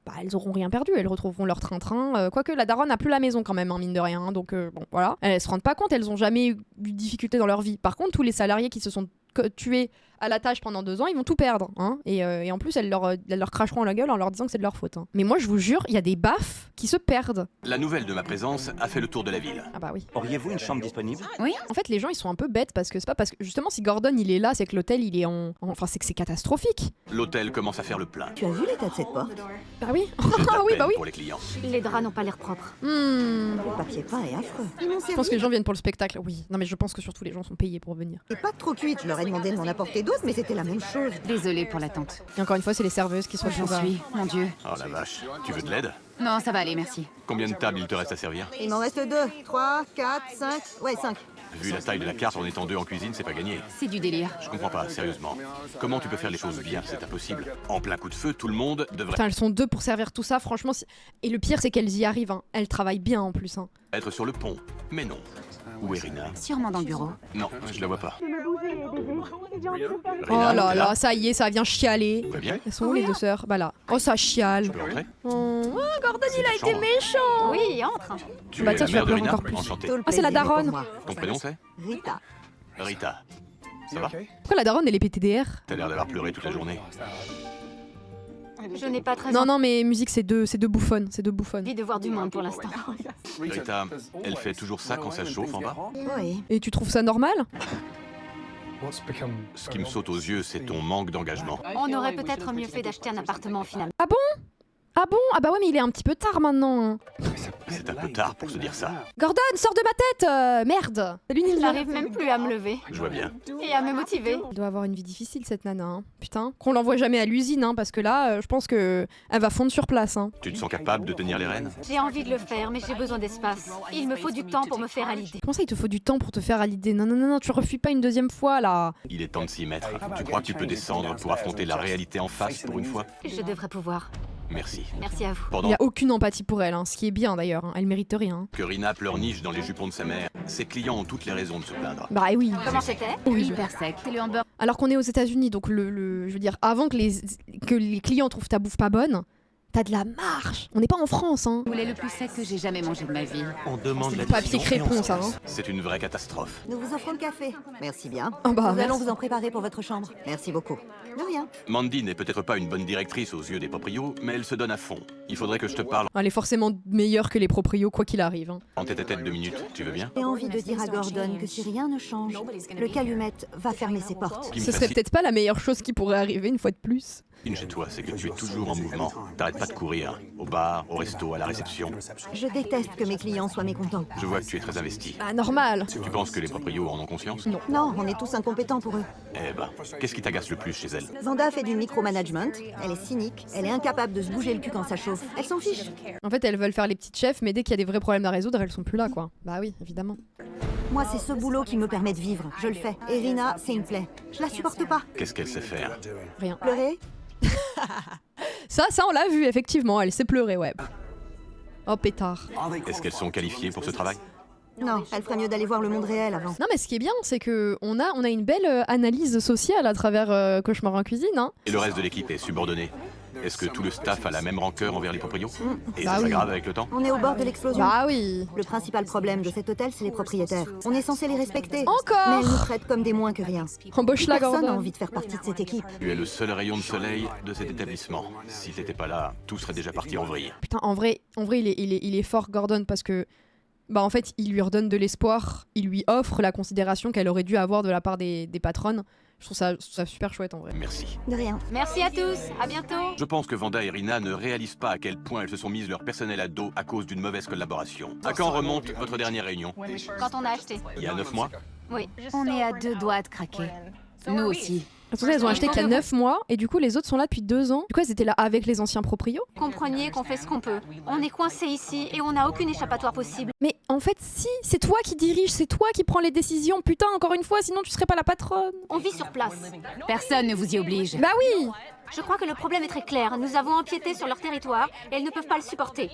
bah elles auront rien perdu, elles retrouveront leur train-train. Quoique la daronne n'a plus la maison quand même, hein, mine de rien. Hein, donc bon, voilà. Elles se rendent pas compte, elles ont jamais eu de difficulté dans leur vie. Par contre, tous les salariés qui se sont tués à la tâche pendant 2 ans, ils vont tout perdre. Hein, et en plus, elles leur cracheront la gueule en leur disant que c'est de leur faute. Hein. Mais moi, je vous jure, il y a des baffes qui se perdent. La nouvelle de ma présence a fait le tour de la ville. Ah bah oui. Auriez-vous une chambre disponible? En fait, les gens, ils sont un peu bêtes parce que c'est pas parce que justement, si Gordon il est là, c'est que l'hôtel il est enfin, c'est que c'est catastrophique. L'hôtel commence à faire le plein. Tu as vu l'état de cette porte? Bah oui. J'ai de la Ah oui, peine bah oui. pour les clients. Les draps n'ont pas l'air propres. Le papier peint est affreux. Ils m'ont Je pense que les gens viennent pour le spectacle. Oui. Non, mais je pense que surtout les gens sont payés pour venir. Et pas trop cuite, je leur ai demandé de m'en apporter d'autres, mais c'était la même chose. Désolée pour l'attente. Et encore une fois, c'est les serveuses qui sont J'en suis, mon Dieu. Oh la vache. Tu veux de l'aide? Non, ça va aller, merci. Combien de tables il te reste à servir? Il m'en reste 2, 3, 4, 5. Ouais, 5. Vu la taille de la carte, en étant 2 en cuisine, c'est pas gagné. C'est du délire. Je comprends pas, sérieusement. Comment tu peux faire les choses bien? C'est impossible. En plein coup de feu, tout le monde devrait Putain, elles sont 2 pour servir tout ça, franchement. Et le pire, c'est qu'elles y arrivent. Hein. Elles travaillent bien en plus. Hein. être sur le pont. Mais non. Où est Rina? Sûrement dans le bureau. Non, je la vois pas. Oh là là, ça y est, ça vient chialer. Tout va bien? Elles sont où les 2 sœurs? Bah là. Oh, ça chiale. Je peux entrer? Oh, Gordon, il a ta été chambre. méchant. Oui, entre. Tu Bah es tiens, la tu vas mère de pleurer Rina? encore plus. Enchanté. Tout le Ah, c'est la plaisir est pour daronne. moi. Ton prénom c'est? Rita. Rita. Ça va? Pourquoi la daronne elle est PTDR? T'as l'air d'avoir pleuré toute la journée. Je n'ai pas très Non, non, mais musique, c'est deux bouffonnes. C'est deux bouffonnes. envie de voir du monde pour l'instant. Rita, elle fait toujours ça quand ça chauffe en bas? Oui. Et tu trouves ça normal? Ce qui me saute aux yeux, c'est ton manque d'engagement. On aurait peut-être mieux fait d'acheter un appartement finalement. Ah bon? Ah bon? Ah bah ouais, mais il est un petit peu tard maintenant. C'est un peu tard pour se dire ça. Gordon, sors de ma tête! Merde! Salut Je Ninja. n'arrive même plus à me lever Je vois bien. et à me motiver. Elle doit avoir une vie difficile cette nana, hein. Putain. Qu'on l'envoie jamais à l'usine, hein, parce que là, je pense que elle va fondre sur place, hein. Tu te sens capable de tenir les rênes? J'ai envie de le faire, mais j'ai besoin d'espace. Il me faut du temps pour me faire à l'idée. Comment ça, il te faut du temps pour te faire à l'idée? Non, non, non, non, tu refuis pas une deuxième fois, là. Il est temps de s'y mettre. Tu crois que tu peux descendre pour affronter la réalité en face pour une fois? Je devrais pouvoir. Merci. Merci à vous. Il Pendant y a aucune empathie pour elle, hein, ce qui est bien d'ailleurs, hein. Elle mérite rien. que Rina pleurniche dans les jupons de sa mère, ses clients ont toutes les raisons de se plaindre. Bah oui. Comment c'était? Hyper sec. C'est le hamburger. Alors qu'on est aux États-Unis, donc je veux dire, avant que les clients trouvent ta bouffe pas bonne, t'as de la marge. On n'est pas en France, hein. Le le plus sec que j'ai jamais mangé de ma vie. On demande la Papier crépon, ça, hein. C'est une vraie catastrophe. Nous vous offrons le café. Merci bien. Ah bah, Nous allons merci. vous en préparer pour votre chambre. Merci beaucoup. De rien. Mandy n'est peut-être pas une bonne directrice aux yeux des proprios, mais elle se donne à fond. Il faudrait que je te parle Elle est forcément meilleure que les proprios, quoi qu'il arrive, hein. en tête-à-tête 2 minutes. Tu veux bien? J'ai envie de dire à Gordon que si rien ne change, le Calumet va fermer ses portes. Ce qui me Ce serait fascine peut-être pas la meilleure chose qui pourrait arriver une fois de plus. chez toi, c'est que tu es toujours en mouvement. T'arrêtes pas de courir. Au bar, au resto, à la réception. Je déteste que mes clients soient mécontents. Je vois que tu es très investi. Ah, normal. Tu penses que les proprios en ont conscience? Non, on est tous incompétents pour eux. Eh ben, qu'est-ce qui t'agace le plus chez elle? Vanda fait du micromanagement, elle est cynique, elle est incapable de se bouger le cul quand ça chauffe. Elle s'en fiche. En fait, elles veulent faire les petites chefs, mais dès qu'il y a des vrais problèmes à résoudre, elles sont plus là, quoi. Bah oui, évidemment. Moi, c'est ce boulot qui me permet de vivre. Je le fais. Et Rina, c'est une plaie. Je la supporte pas. Qu'est-ce qu'elle sait faire? Rien. Pleurer? Ça, on l'a vu, effectivement. Elle s'est pleurée, ouais. Oh, pétard. Est-ce qu'elles sont qualifiées pour ce travail? Non, elle ferait mieux d'aller voir le monde réel avant. Non, mais ce qui est bien, c'est que on a une belle analyse sociale à travers Cauchemar en cuisine, hein. Et le reste de l'équipe est subordonné? Est-ce que tout le staff a la même rancœur envers les proprios? Et Bah ça oui. s'aggrave avec le temps? On est au bord de l'explosion. Bah oui. Le principal problème de cet hôtel, c'est les propriétaires. On est censé les respecter. Mais Encore. elles nous traitent comme des moins que rien. Embauche-la, Personne n'a Gordon. envie de faire partie de cette équipe. Tu es le seul rayon de soleil de cet établissement. Si t'étais pas là, tout serait déjà parti en vrille. Putain, en vrai, il est fort, Gordon, parce que bah en fait, il lui redonne de l'espoir, il lui offre la considération qu'elle aurait dû avoir de la part des patronnes. Je trouve ça super chouette en vrai. Merci. De rien. Merci à tous. À bientôt. Je pense que Vanda et Rina ne réalisent pas à quel point elles se sont mises leur personnel à dos à cause d'une mauvaise collaboration. À quand remonte votre dernière réunion? Quand on a acheté. Il y a 9 mois? Oui. On est à 2 doigts de craquer. Nous aussi. Attendez, elles ont acheté qu'il y a 9 mois, et du coup, les autres sont là depuis 2 ans. Du coup, elles étaient là avec les anciens proprios. Compreniez qu'on fait ce qu'on peut. On est coincé ici et on n'a aucune échappatoire possible. Mais en fait, si, c'est toi qui dirige, c'est toi qui prends les décisions. Putain, encore une fois, sinon tu serais pas la patronne. On vit sur place. Personne ne vous y oblige. Bah oui. Je crois que le problème est très clair. Nous avons empiété sur leur territoire et elles ne peuvent pas le supporter.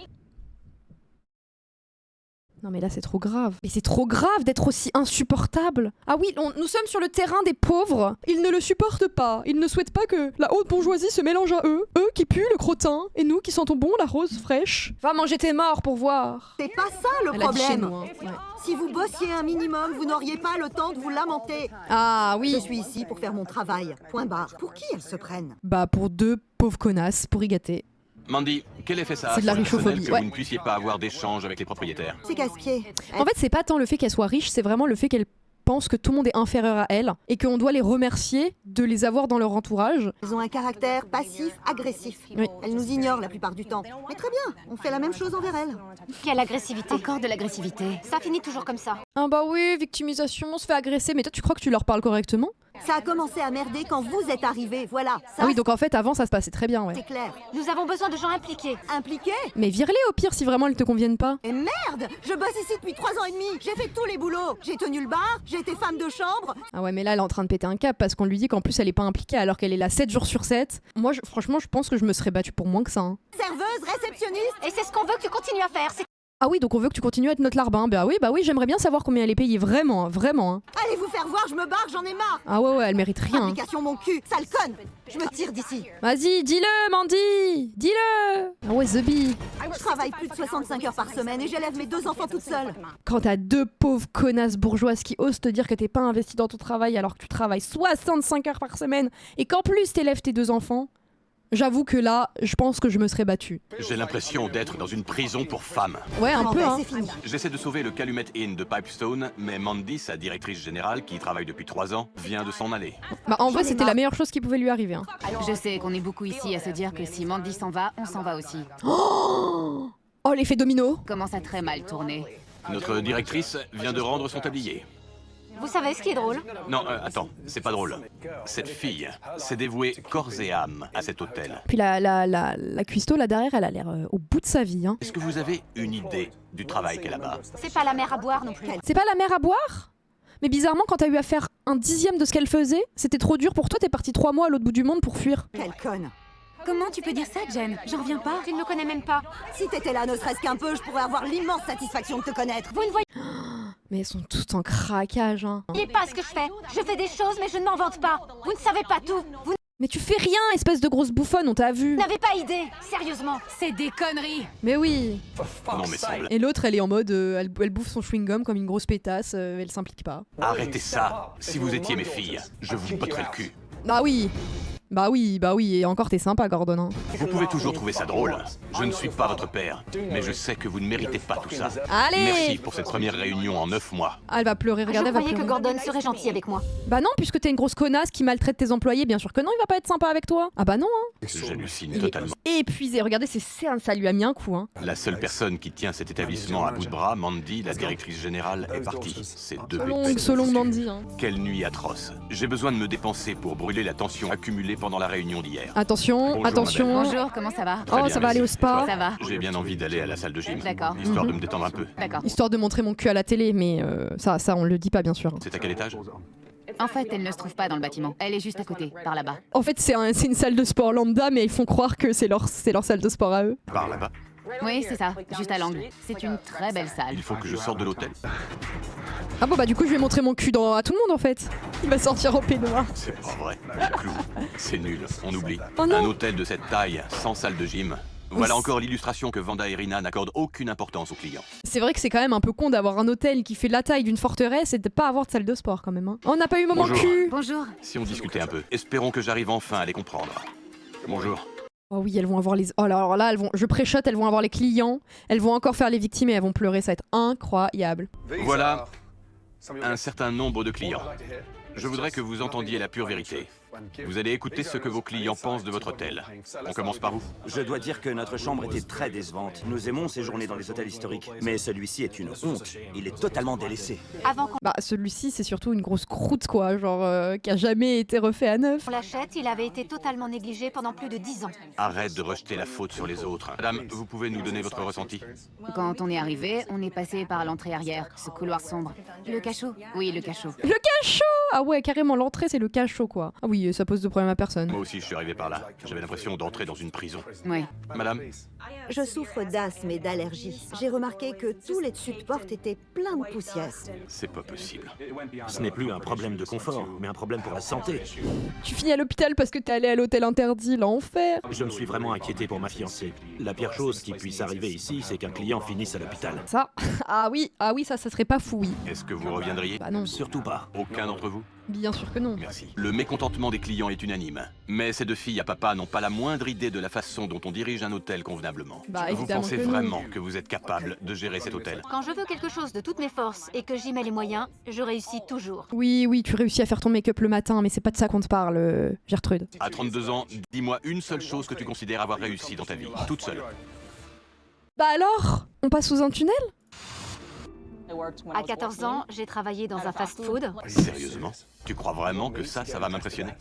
Non mais là c'est trop grave. Mais c'est trop grave d'être aussi insupportable. Ah oui, nous sommes sur le terrain des pauvres. Ils ne le supportent pas. Ils ne souhaitent pas que la haute bourgeoisie se mélange à eux. Eux qui puent le crottin. Et nous qui sentons bon la rose fraîche. Va manger tes morts pour voir. C'est pas ça le Elle a dit chez problème. nous, hein. Ouais. Si vous bossiez un minimum, vous n'auriez pas le temps de vous lamenter. Ah oui. Je suis ici pour faire mon travail. Point barre. Pour qui elles se prennent? Bah pour 2 pauvres connasses pour y gâter. Mandy, quel effet ça a C'est de la sur le personnel richophobie, que ouais. vous ne puissiez pas avoir d'échange avec les propriétaires? C'est casse-pied. En fait, c'est pas tant le fait qu'elle soit riche, c'est vraiment le fait qu'elle pense que tout le monde est inférieur à elle et qu'on doit les remercier de les avoir dans leur entourage. Elles ont un caractère passif-agressif. Oui. Elles nous ignorent la plupart du temps. Mais très bien, on fait la même chose envers elles. Quelle agressivité. Encore de l'agressivité. Ça finit toujours comme ça. Ah bah oui, victimisation, on se fait agresser. Mais toi, tu crois que tu leur parles correctement? Ça a commencé à merder quand vous êtes arrivés, voilà. Ça, Ah oui, donc en fait, avant, ça se passait très bien, ouais. c'est clair. Nous avons besoin de gens impliqués. Impliqués? Mais vire-les au pire si vraiment elles te conviennent pas. Et merde! Je bosse ici depuis 3 ans et demi. J'ai fait tous les boulots. J'ai tenu le bar, j'ai été femme de chambre. Ah ouais, mais là, elle est en train de péter un cap parce qu'on lui dit qu'en plus, elle est pas impliquée alors qu'elle est là 7 jours sur 7. Moi, franchement, je pense que je me serais battue pour moins que ça, hein. Serveuse, réceptionniste. Et c'est ce qu'on veut que tu continues à faire. C'est Ah oui, donc on veut que tu continues à être notre larbin. Bah oui, j'aimerais bien savoir combien elle est payée, vraiment, vraiment. Hein. Allez vous faire voir, je me barre, j'en ai marre. Ah ouais, elle mérite rien. Hein. Application mon cul, sale conne. Je me tire d'ici. Vas-y, dis-le, Mandy, dis-le. Ah ouais, The Bee. Je travaille plus de 65 heures par semaine et j'élève mes 2 enfants toute seule. Quand t'as 2 pauvres connasses bourgeoises qui osent te dire que t'es pas investi dans ton travail alors que tu travailles 65 heures par semaine et qu'en plus t'élèves tes 2 enfants, j'avoue que là, je pense que je me serais battue. J'ai l'impression d'être dans une prison pour femmes. Ouais, un Bon, peu, ben, hein. c'est fini. J'essaie de sauver le Calumet Inn de Pipestone, mais Mandy, sa directrice générale, qui y travaille depuis 3 ans, vient de s'en aller. Bah en vrai, c'était la meilleure chose qui pouvait lui arriver. Hein. Je sais qu'on est beaucoup ici à se dire que si Mandy s'en va, on s'en va aussi. Oh, l'effet domino. Commence à très mal tourner. Notre directrice vient de rendre son tablier. Vous savez ce qui est drôle? Non, attends, c'est pas drôle. Cette fille s'est dévouée corps et âme à cet hôtel. Puis la cuistot là derrière, elle a l'air au bout de sa vie. Hein. Est-ce que vous avez une idée du travail qu'elle a là-bas? C'est pas la mer à boire non plus. C'est pas la mer à boire? Mais bizarrement, quand t'as eu à faire 1/10 de ce qu'elle faisait, c'était trop dur pour toi, t'es parti 3 mois à l'autre bout du monde pour fuir. Quelle conne. Comment tu peux dire ça, Jen? J'en reviens pas. Tu ne me connais même pas. Si t'étais là ne serait-ce qu'un peu, je pourrais avoir l'immense satisfaction de te connaître. Vous ne voyez Mais elles sont toutes en craquage. Hein. pas ce que je fais. Je fais des choses, mais je ne m'en vante pas. Vous ne savez pas tout. Vous Mais tu fais rien, espèce de grosse bouffonne, on t'a vu. n'avez pas idée. Sérieusement. C'est des conneries. Mais oui. Non mais semble. Et l'autre, elle est en mode, elle bouffe son chewing-gum comme une grosse pétasse, elle s'implique pas. Arrêtez ça. Si vous étiez mes filles, je vous botterais le cul. Bah oui. Bah oui, et encore t'es sympa, Gordon. Hein. Vous pouvez toujours trouver ça drôle. Je ne suis pas votre père, mais je sais que vous ne méritez pas tout ça. Allez. Merci pour cette première réunion en 9 mois. Ah, elle va pleurer, Je regardez, elle va croyais que pleurer. Gordon serait gentil avec moi. Bah non, puisque t'es une grosse connasse qui maltraite tes employés, bien sûr que non, il va pas être sympa avec toi. Ah bah non, hein. J'hallucine Il totalement. est épuisé, regardez, c'est cernes, ça lui a mis un coup, hein. La seule personne qui tient cet établissement à bout de bras, Mandy, la directrice générale, est partie. C'est deux bêtes. Selon Mandy, hein. Quelle nuit atroce. J'ai besoin de me dépenser pour brûler la tension accumulée pendant la réunion d'hier. Attention, Bonjour, attention. Bonjour, comment ça va? Très Oh, bien, ça va aller au merci. spa. Ça va. J'ai bien envie d'aller à la salle de gym. D'accord. Histoire de me détendre un peu. D'accord. Histoire de montrer mon cul à la télé, mais ça on le dit pas, bien sûr. C'est à quel étage? En fait, elle ne se trouve pas dans le bâtiment. Elle est juste à côté, par là-bas. En fait, c'est une salle de sport lambda, mais ils font croire que c'est leur salle de sport à eux. Par là-bas. Oui, c'est ça, juste à l'angle. C'est une très belle salle. Il faut que je sorte de l'hôtel. Ah bon, bah du coup, je vais montrer mon cul à tout le monde, en fait. Il va sortir en peignoir. C'est pas vrai. Clou. C'est nul. On oublie. Oh non. Un hôtel de cette taille, sans salle de gym. Voilà Oui. encore l'illustration que Vanda et Rina n'accordent aucune importance aux clients. C'est vrai que c'est quand même un peu con d'avoir un hôtel qui fait la taille d'une forteresse et de pas avoir de salle de sport, quand même. Hein. On n'a pas eu moment Bonjour. cul. Bonjour. Si on discutait un peu, espérons que j'arrive enfin à les comprendre. Bonjour. Oh oui, elles vont avoir les... Oh là, alors là, je préchote, elles vont avoir les clients. Elles vont encore faire les victimes et elles vont pleurer, ça va être incroyable. Voilà un certain nombre de clients. Je voudrais que vous entendiez la pure vérité. Vous allez écouter ce que vos clients pensent de votre hôtel. On commence par où? Je dois dire que notre chambre était très décevante. Nous aimons séjourner dans les hôtels historiques. Mais celui-ci est une honte. Il est totalement délaissé. Avant qu'on Bah celui-ci, c'est surtout une grosse croûte, quoi, genre qui a jamais été refait à neuf. l'achète, il avait été totalement négligé pendant plus de 10 ans. Arrête de rejeter la faute sur les autres. Madame, vous pouvez nous donner votre ressenti? Quand on est arrivé, on est passé par l'entrée arrière, ce couloir sombre. Le cachot? Oui, le cachot. Le cachot! Ah ouais, carrément, l'entrée, c'est le cachot, quoi. Ah oui, ça pose de problème à personne. Moi aussi, je suis arrivé par là. J'avais l'impression d'entrer dans une prison. Oui. Madame, Je souffre d'asthme et d'allergie. J'ai remarqué que tous les dessus de porte étaient pleins de poussière. c'est pas possible. Ce n'est plus un problème de confort, mais un problème pour la santé. Tu finis à l'hôpital parce que t'es allé à l'hôtel interdit, l'enfer. Je me suis vraiment inquiété pour ma fiancée. La pire chose qui puisse arriver ici, c'est qu'un client finisse à l'hôpital. Ça, ah oui, ça serait pas fou, oui. Est-ce que vous reviendriez? Bah non, Surtout pas. Aucun d'entre vous? bien sûr que non. Merci. Le mécontentement des clients est unanime. Mais ces deux filles à papa n'ont pas la moindre idée de la façon dont on dirige un hôtel convenablement. Bah, vous évidemment pensez que non. vraiment que vous êtes capable de gérer cet hôtel? Quand je veux quelque chose de toutes mes forces et que j'y mets les moyens, je réussis toujours. Oui, tu réussis à faire ton make-up le matin, mais c'est pas de ça qu'on te parle, Gertrude. À 32 ans, dis-moi une seule chose que tu considères avoir réussi dans ta vie. Toute seule. Bah alors, on passe sous un tunnel? À 14 ans, j'ai travaillé dans un fast-food. Sérieusement? Tu crois vraiment que ça va m'impressionner?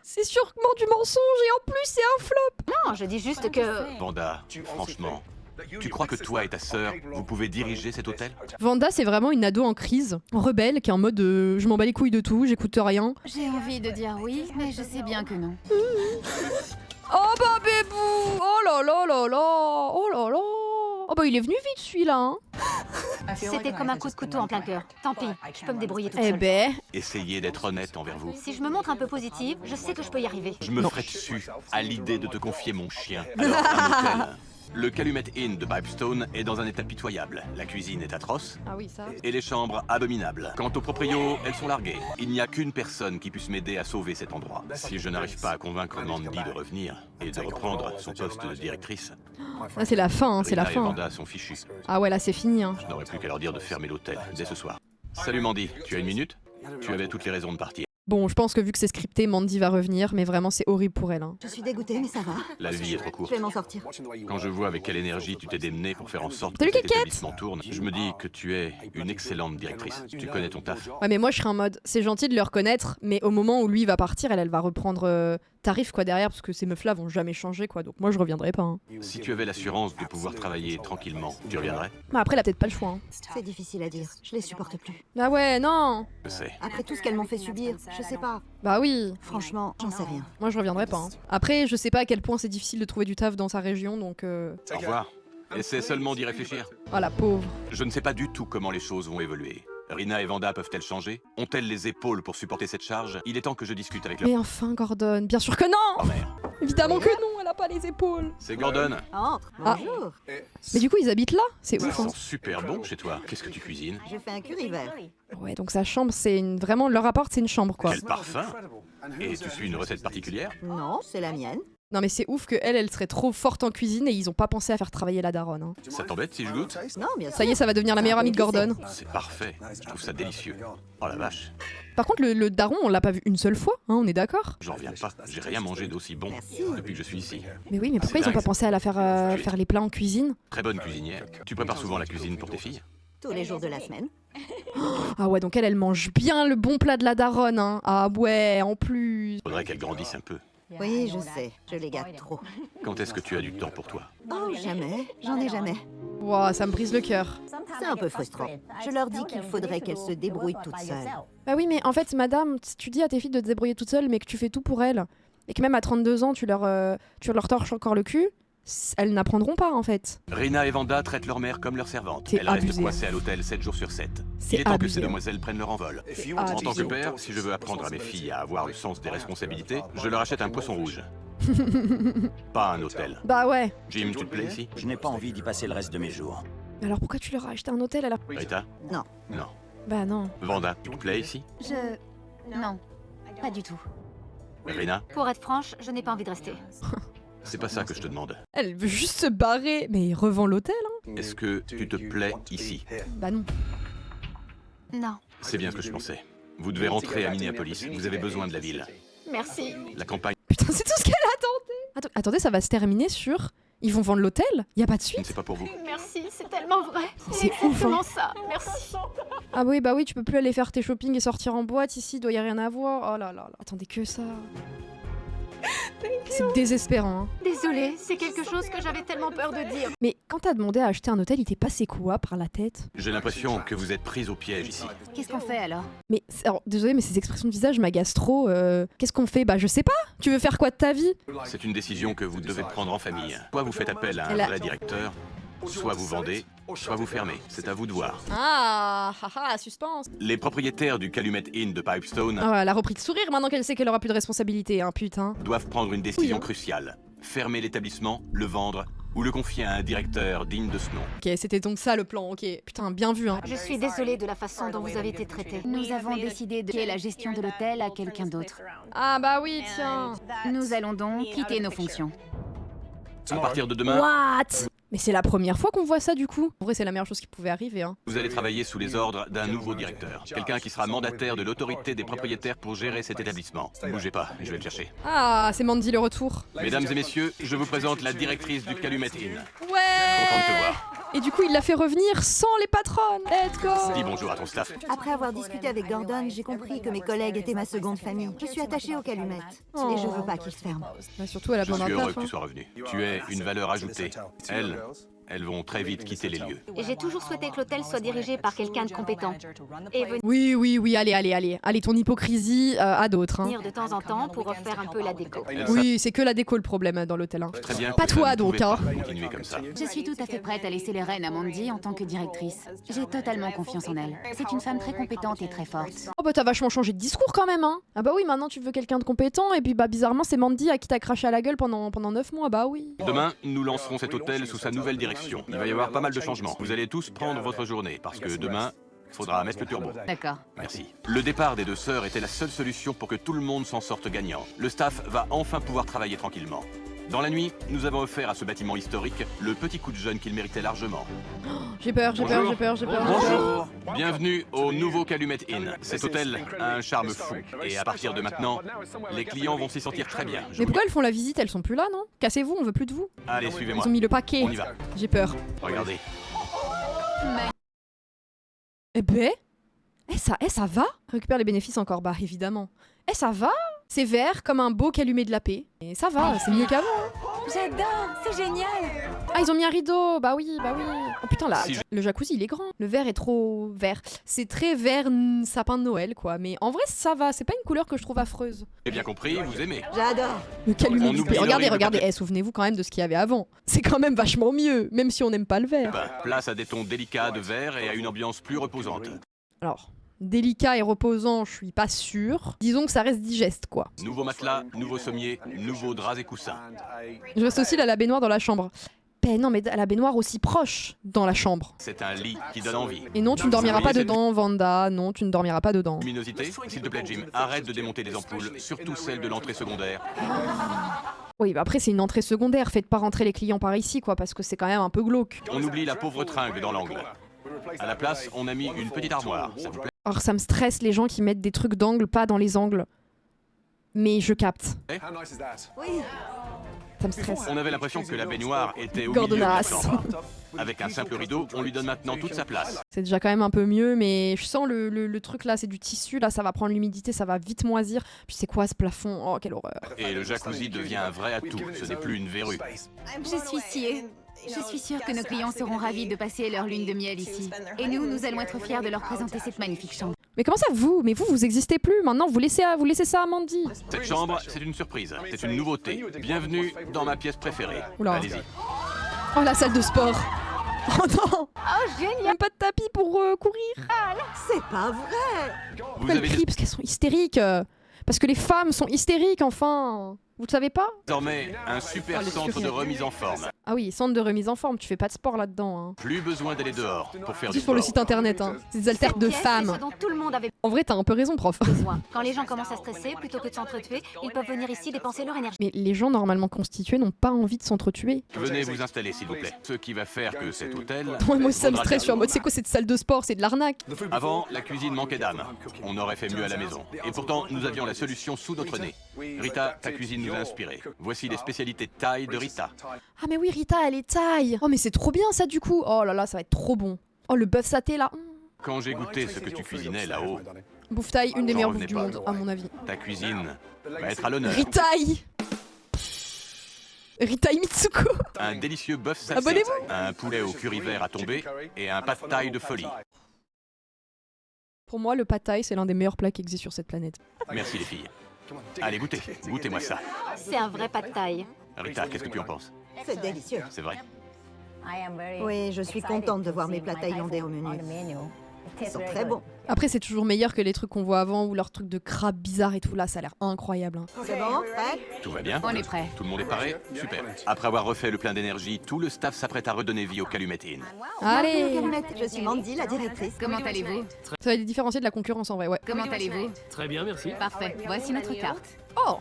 C'est sûrement du mensonge et en plus c'est un flop. Non, je dis juste que... Vanda, franchement, tu crois que toi et ta sœur, vous pouvez diriger cet hôtel? Vanda, c'est vraiment une ado en crise, rebelle, qui est en mode je m'en bats les couilles de tout, j'écoute rien. J'ai envie de dire oui, mais je sais bien que non. Oh bah bébou, oh là là là là, oh là là. Oh bah il est venu vite celui-là, hein. C'était comme un coup de couteau en plein cœur. Tant pis, je peux me débrouiller toute Eh seule. ben, Essayez d'être honnête envers vous. Si je me montre un peu positive, je sais que je peux y arriver. Je me ferai dessus à l'idée de te confier mon chien. Alors, un hôtel. Le Calumet Inn de Pipestone est dans un état pitoyable. La cuisine est atroce ah oui ça. et les chambres abominables. Quant aux proprios, elles sont larguées. Il n'y a qu'une personne qui puisse m'aider à sauver cet endroit. Si je n'arrive pas à convaincre Mandy de revenir et de reprendre son poste de directrice, Ah, c'est la fin, hein, c'est la Rina et fin. Vanda sont fichus. Ah ouais là c'est fini, hein. Je n'aurai plus qu'à leur dire de fermer l'hôtel dès ce soir. Salut Mandy, tu as une minute? Tu avais toutes les raisons de partir. Bon, je pense que vu que c'est scripté, Mandy va revenir, mais vraiment c'est horrible pour elle, hein. Je suis dégoûtée, mais ça va. La vie est trop Je courte. vais m'en sortir. Quand je vois avec quelle énergie tu t'es démené pour faire en sorte Salut, que cet Kékette. établissement tourne, je me dis que tu es une excellente directrice. Tu connais ton taf. Ouais mais moi je serais en mode, c'est gentil de le reconnaître, mais au moment où lui va partir, elle va reprendre tarif quoi derrière, parce que ces meufs là vont jamais changer quoi, donc moi je reviendrai pas, hein. Si tu avais l'assurance de pouvoir travailler tranquillement, tu reviendrais? Bah après elle a peut-être pas le choix, hein. C'est difficile à dire. Je les supporte plus. Ah ouais, non. Je sais. Après tout ce qu'elles m'ont fait subir, je sais pas. Bah oui, Franchement, j'en sais rien. moi je reviendrai pas, hein. Après je sais pas à quel point c'est difficile de trouver du taf dans sa région, donc Au revoir. Essaie seulement d'y réfléchir. oh la pauvre. Je ne sais pas du tout comment les choses vont évoluer. Rina et Vanda peuvent-elles changer? Ont-elles les épaules pour supporter cette charge? Il est temps que je discute avec leur Mais enfin Gordon, bien sûr que non. mère. Évidemment que non, elle a pas les épaules. C'est Gordon. Entre, Ah. bonjour. Mais du coup ils habitent là, c'est Ça ouf, hein. sent super bon chez toi. Qu'est-ce que tu cuisines? J'ai fait un curry vert. Ouais donc sa chambre c'est vraiment, leur appart c'est une chambre quoi. Quel parfum! Et tu suis une recette particulière? Non, c'est la mienne. Non mais c'est ouf que elle serait trop forte en cuisine et ils ont pas pensé à faire travailler la daronne, hein. Ça t'embête si je goûte? Non, bien sûr. Ça y est, ça va devenir la meilleure amie de Gordon. C'est parfait. Je trouve ça délicieux. Oh la vache. Par contre, le daron, on l'a pas vu une seule fois, hein, on est d'accord. J'en reviens pas. J'ai rien mangé d'aussi bon Merci. depuis que je suis ici. Mais oui, mais pourquoi ils ont pas pensé à la faire les plats en cuisine? Très bonne cuisinière. Tu prépares souvent la cuisine pour tes filles? Tous les jours de la semaine. Ah ouais, donc elle mange bien le bon plat de la daronne, hein. Ah ouais, en plus. Faudrait qu'elle grandisse un peu. Oui, je sais. Je les gâte trop. Quand est-ce que tu as du temps pour toi? Oh, jamais. J'en ai jamais. Ouah, ça me brise le cœur. C'est un peu frustrant. Je leur dis qu'il faudrait qu'elles se débrouillent toutes seules. Bah oui, mais en fait, madame, si tu dis à tes filles de te débrouiller toute seule, mais que tu fais tout pour elles, et que même à 32 ans, tu leur torches encore le cul, elles n'apprendront pas, en fait. Rina et Vanda traitent leur mère comme leur servante. C'est Elles restent abusé. coincées à l'hôtel 7 jours sur 7. C'est Il est temps que abusé. ces demoiselles prennent leur envol. En tant que Abusé. père, si je veux apprendre à mes filles à avoir le sens des responsabilités, je leur achète un poisson rouge. Pas un hôtel. Bah ouais. Jim, tu te plais ici? Je n'ai pas envie d'y passer le reste de mes jours. Mais alors pourquoi tu leur as acheté un hôtel alors? Rita? Non. Non. Bah non. Vanda, tu te plais ici? Non, pas du tout. Rina? Pour être franche, je n'ai pas envie de rester. C'est pas ça que je te demande. Elle veut juste se barrer, mais il revend l'hôtel, hein. Est-ce que tu te plais ici? Bah non. Non. C'est bien ce que je pensais. Vous devez rentrer à Minneapolis. Vous avez besoin de la ville. Merci. La campagne Putain, c'est tout ce qu'elle attendait. Attendez, ça va se terminer sur... Ils vont vendre l'hôtel? Y a pas de ne suite? c'est pas pour vous. Merci, c'est tellement vrai. C'est ouf, hein. ça. Merci. Ah oui, bah oui, tu peux plus aller faire tes shopping et sortir en boîte ici, doit y a rien à voir. Oh là là là. Attendez, que ça. C'est désespérant, hein. Désolée, c'est quelque chose que j'avais tellement peur de dire. Mais quand t'as demandé à acheter un hôtel, il t'est passé quoi par la tête? J'ai l'impression que vous êtes prise au piège ici. Qu'est-ce qu'on fait alors? Mais, alors, désolé, mais ces expressions de visage m'agacent trop. Qu'est-ce qu'on fait? Bah je sais pas. Tu veux faire quoi de ta vie? C'est une décision que vous devez prendre en famille. Soit vous faites appel à un Elle a- vrai directeur, soit vous vendez, soit vous fermez. C'est à vous de voir. Ah, haha, suspense. Les propriétaires du Calumet Inn de Pipestone Oh, elle a repris de sourire maintenant qu'elle sait qu'elle aura plus de responsabilité, hein, putain. doivent prendre une décision Oui, hein. cruciale. Fermer l'établissement, le vendre ou le confier à un directeur digne de ce nom. Ok, c'était donc ça le plan, ok. Putain, bien vu, hein. Je suis désolée de la façon dont vous avez été traité. Nous avons décidé de confier la gestion de l'hôtel à quelqu'un d'autre. Ah bah oui, tiens. Nous allons donc quitter nos fonctions. À partir de demain, What? Mais c'est la première fois qu'on voit ça du coup. En vrai, c'est la meilleure chose qui pouvait arriver, hein. vous allez travailler sous les ordres d'un nouveau directeur. Quelqu'un qui sera mandataire de l'autorité des propriétaires pour gérer cet établissement. Bougez pas, je vais le chercher. Ah, c'est Mandy le retour. Mesdames et messieurs, je vous présente la directrice du Calumet Inn. Ouais. Content de te voir. Et du coup, il l'a fait revenir sans les patronnes. Let's go. Dis bonjour à ton staff. Après avoir discuté avec Gordon, j'ai compris que mes collègues étaient ma seconde famille. Je suis attachée au Calumet. Et je veux pas qu'ils se ferment. Bah, surtout, elle a Je besoin suis d'un heureux taf, que hein. tu sois revenu. Tu es une valeur ajoutée. Elle, Elles vont très vite quitter les lieux. J'ai toujours souhaité que l'hôtel soit dirigé par quelqu'un de compétent. Et Oui, allez, ton hypocrisie à d'autres. Hein. venir de temps en temps pour refaire un peu la déco. Oui, c'est que la déco le problème dans l'hôtel. Hein. Très bien. Pas toi, vous ne donc, pouvez hein. pas continuer comme ça. Je suis tout à fait prête à laisser les rênes à Mandy en tant que directrice. J'ai totalement confiance en elle. C'est une femme très compétente et très forte. Oh bah t'as vachement changé de discours quand même, hein. Ah bah oui, maintenant tu veux quelqu'un de compétent, et puis bah bizarrement c'est Mandy à qui t'as craché à la gueule pendant 9 mois, bah oui. Demain, nous lancerons cet hôtel sous sa nouvelle direction. Il va y avoir pas mal de changements. Vous allez tous prendre votre journée, parce que demain, faudra mettre le turbo. D'accord. Merci. Le départ des deux sœurs était la seule solution pour que tout le monde s'en sorte gagnant. Le staff va enfin pouvoir travailler tranquillement. Dans la nuit, nous avons offert à ce bâtiment historique le petit coup de jeune qu'il méritait largement. J'ai peur. Bonjour. Bienvenue au nouveau Calumet Inn. Cet hôtel a un charme fou. Et à partir de maintenant, les clients vont s'y sentir très bien. Mais pourquoi elles font la visite? Elles sont plus là, non? Cassez-vous, on veut plus de vous. Allez, Ils suivez-moi. ont mis le paquet. On y va. J'ai peur. Regardez. Ça va? Récupère les bénéfices encore, bah évidemment. Ça va? C'est vert comme un beau calumet de la paix. Et ça va, c'est mieux qu'avant. J'adore, c'est génial. Ah, ils ont mis un rideau, bah oui. Oh putain, là, Si je- le jacuzzi, il est grand. Le vert est trop vert. C'est très vert sapin de Noël, quoi. Mais en vrai, ça va, c'est pas une couleur que je trouve affreuse. J'ai bien compris, vous aimez. J'adore. Le calumet On du oublie paix. le Regardez, rideau regardez. papier. Souvenez-vous quand même de ce qu'il y avait avant. C'est quand même vachement mieux, même si on n'aime pas le vert. Ben, place à des tons délicats de vert et à une ambiance plus reposante. Alors, délicat et reposant, je suis pas sûre. Disons que ça reste digeste, quoi. Nouveau matelas, nouveau sommier, nouveaux draps et coussins. Je reste aussi la baignoire dans la chambre. Ben non, mais la baignoire aussi proche dans la chambre. C'est un lit qui donne envie. Et non, tu ne dormiras Oui, pas c'est- dedans, Vanda. Non, tu ne dormiras pas dedans. Luminosité, s'il te plaît Jim, arrête de démonter les ampoules, surtout celles de l'entrée secondaire. Oui, bah après, c'est une entrée secondaire. Faites pas rentrer les clients par ici, quoi, parce que c'est quand même un peu glauque. On oublie la pauvre tringle dans l'angle. À la place, on a mis une petite armoire. Ça vous plaît? Alors, ça me stresse les gens qui mettent des trucs d'angle, pas dans les angles. Mais je capte. Oui. Ça me stresse. On avait l'impression que la baignoire était au milieu de la Gordonasse. chambre. Avec un simple rideau, on lui donne maintenant toute sa place. C'est déjà quand même un peu mieux, mais je sens le truc là, c'est du tissu, là, ça va prendre l'humidité, ça va vite moisir. Puis c'est quoi ce plafond? Oh, quelle horreur. Et le jacuzzi devient un vrai atout, ce n'est plus une verrue. Je suis sûre que nos clients seront ravis de passer leur lune de miel ici. Et nous allons être fiers de leur présenter cette magnifique chambre. Mais comment ça, vous? Mais vous existez plus. Maintenant, vous laissez ça à Mandy. Cette chambre, c'est une surprise, c'est une nouveauté. Bienvenue dans ma pièce préférée. Oula. Allez-y. Oh, la salle de sport. Oh non! Oh, génial. Même pas de tapis pour courir. C'est pas vrai. Vous Elle avez crie parce qu'elles sont hystériques. Parce que les femmes sont hystériques, enfin. Vous le savez pas? désormais un super Oh, les centre de furieux. remise en forme. Ah oui, centre de remise en forme. Tu fais pas de sport là-dedans. Hein. Plus besoin d'aller dehors pour faire du Juste pour le sport. site internet. Hein. C'est des haltères de Cette pièce, c'est femmes. ce dont tout le monde avait En vrai, t'as un peu raison, prof. besoin. Quand les gens commencent à stresser, plutôt que de s'entretuer, ils peuvent venir ici dépenser leur énergie. Mais les gens normalement constitués n'ont pas envie de s'entretuer. Venez vous installer s'il vous plaît. Ce qui va faire que cet hôtel... Moi aussi, ça me vaudra stresse. Je suis en bien. mode, c'est quoi cette salle de sport? C'est de l'arnaque. Avant, la cuisine manquait d'âme. On aurait fait mieux à la maison. Et pourtant, nous avions la solution sous notre nez. Rita, ta cuisine nous a inspirés. Voici les spécialités thaï de Rita. Ah mais oui, Rita, elle est taille. Oh mais c'est trop bien ça du coup. Oh là là, ça va être trop bon. Oh le bœuf saté là. Quand j'ai goûté ce que tu cuisinais là-haut, Bouffe taille, une des J'en meilleures revenais bouffes du pas. monde, à mon avis. ta cuisine va être à l'honneur. Ritaille. Ritaille Mitsuko. Un délicieux bœuf salsé, Abonnez-vous. un poulet au curry vert à tomber et un pad thaï de folie. Pour moi, le pad thai, c'est l'un des meilleurs plats qui existent sur cette planète. Merci les filles. Allez, goûtez-moi ça. C'est un vrai pas de taille. Rita, qu'est-ce que tu en penses? C'est délicieux. C'est vrai? Oui, je suis contente de voir mes plats thaïlandais au menu. Ils sont très bons. Après, c'est toujours meilleur que les trucs qu'on voit avant ou leurs trucs de crabe bizarres et tout. Là, ça a l'air incroyable. Hein. C'est bon, prêt? Tout va bien? On est prêt. Tout le monde est paré? Super. Après avoir refait le plein d'énergie, tout le staff s'apprête à redonner vie au Calumet Inn. Allez. Je suis Mandy, la directrice. Comment allez-vous? Ça va les différencier de la concurrence en vrai, ouais. Comment allez-vous? Très bien, merci. Parfait. Voici notre carte. Oh,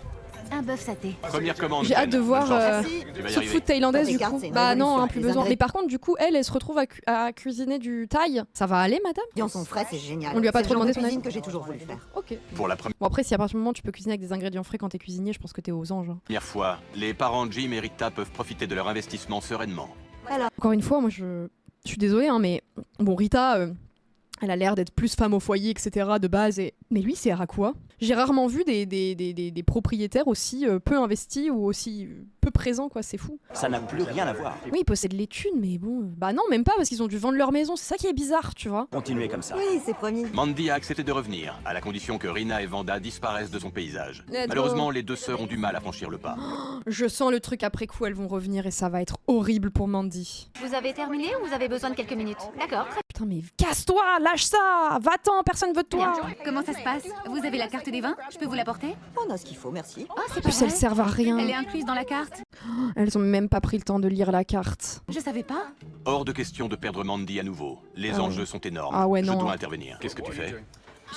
Un bœuf saté. Première commande. j'ai hâte de Ben. voir Bonne chance. Merci. Tu vas y Soup arriver. food thaïlandaise du Regarde, coup. c'est une Bah non, révolution. hein, plus Les besoin. ingrédients- Mais par contre, du coup, elle se retrouve à cuisiner du thaï. Ça va aller, madame? Les ingrédients sont frais, c'est génial. On lui a pas C'est trop le genre demandé de son cuisine avis. que j'ai toujours voulu faire. Ok. Pour la première Bon après, si à partir du moment où tu peux cuisiner avec des ingrédients frais quand t'es cuisinier, je pense que t'es aux anges. Hein. fois, les parents Jim et Rita peuvent profiter de leur investissement sereinement. Encore une fois, moi je suis désolée, hein, mais bon, Rita, Elle a l'air d'être plus femme au foyer, etc. de base. Mais lui, c'est à quoi? J'ai rarement vu des propriétaires aussi peu investis ou aussi peu présents, quoi. C'est fou. Ça n'a plus rien à voir. Oui, ils possèdent les thunes, mais bon... Bah non, même pas, parce qu'ils ont dû vendre leur maison. C'est ça qui est bizarre, tu vois. Continuez comme ça. Oui, c'est promis. Mandy a accepté de revenir, à la condition que Rina et Vanda disparaissent de son paysage. Let's Malheureusement, go. les deux sœurs ont du mal à franchir le pas. Je sens le truc après coup, elles vont revenir et ça va être horrible pour Mandy. Vous avez terminé ou vous avez besoin de quelques minutes? D'accord, très Putain, mais casse-toi, lâche ça, va-t'en, personne veut de toi. Bien. Comment ça se passe? Vous avez la carte des vins? Je peux vous l'apporter? On a ce qu'il faut, merci. Oh, c'est En pas plus, elles vrai. servent à rien. Elle est incluse dans la carte? Elles ont même pas pris le temps de lire la carte. Je savais pas. Hors de question de perdre Mandy à nouveau. Les Ah enjeux sont énormes. Ah ouais, Je non. dois intervenir. Qu'est-ce que tu fais?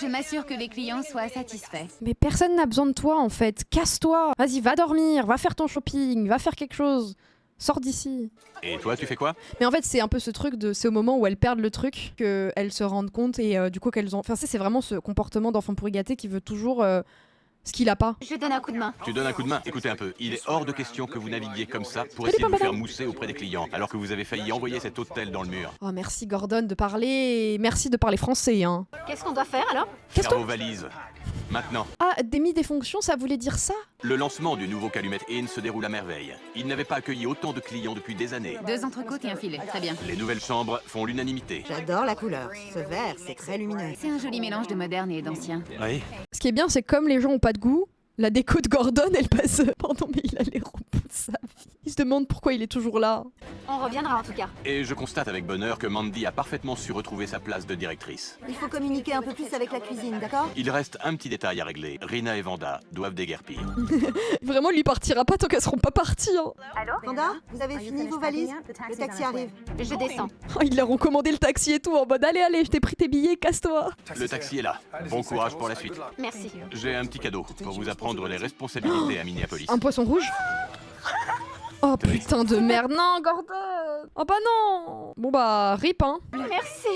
Je m'assure que les clients soient satisfaits. Mais personne n'a besoin de toi en fait. Casse-toi. Vas-y, va dormir, va faire ton shopping, va faire quelque chose. Sors d'ici. Et toi, tu fais quoi? Mais en fait, c'est un peu ce truc de. C'est au moment où elles perdent le truc qu'elles se rendent compte et du coup qu'elles ont. Enfin, c'est vraiment ce comportement d'enfant pourri gâté qui veut toujours ce qu'il a pas. Je donne un coup de main. Tu donnes un coup de main? Écoutez un peu, il est hors de question que vous naviguiez comme ça pour essayer de vous faire mousser auprès des clients, alors que vous avez failli envoyer cet hôtel dans le mur. Oh, merci Gordon de parler. Merci de parler français, hein. Qu'est-ce qu'on doit faire alors? Qu'est-ce Faire vos valises. Maintenant, Ah, démis-défonction, ça voulait dire ça? le lancement du nouveau Calumet Inn se déroule à merveille. Il n'avait pas accueilli autant de clients depuis des années. 2 entrecôtes et un filet. Très bien. Les nouvelles chambres font l'unanimité. J'adore la couleur. Ce vert, c'est très lumineux. C'est un joli mélange de moderne et d'ancien. Oui. Ce qui est bien, c'est comme les gens ont pas de goût, la déco de Gordon, elle passe. Pardon, mais il a l'air au bout de sa vie. Il se demande pourquoi il est toujours là. On reviendra en tout cas. Et je constate avec bonheur que Mandy a parfaitement su retrouver sa place de directrice. Il faut communiquer un peu plus avec la cuisine, d'accord? Il reste un petit détail à régler. Rina et Vanda doivent déguerpir. Vraiment, lui partira pas tant qu'elles seront pas parties. Hein. Vanda, vous avez fini vos valises? Le taxi arrive. Je descends. Oh, ils leur ont commandé le taxi et tout en mode allez, allez, je t'ai pris tes billets, casse-toi. Le taxi est là. Bon courage pour la suite. Merci. J'ai un petit cadeau pour vous apprendre les responsabilités à Minneapolis. Un poisson rouge? Oh putain de merde, non, Gordon! Oh bah non! Bon bah, rip, hein. Merci.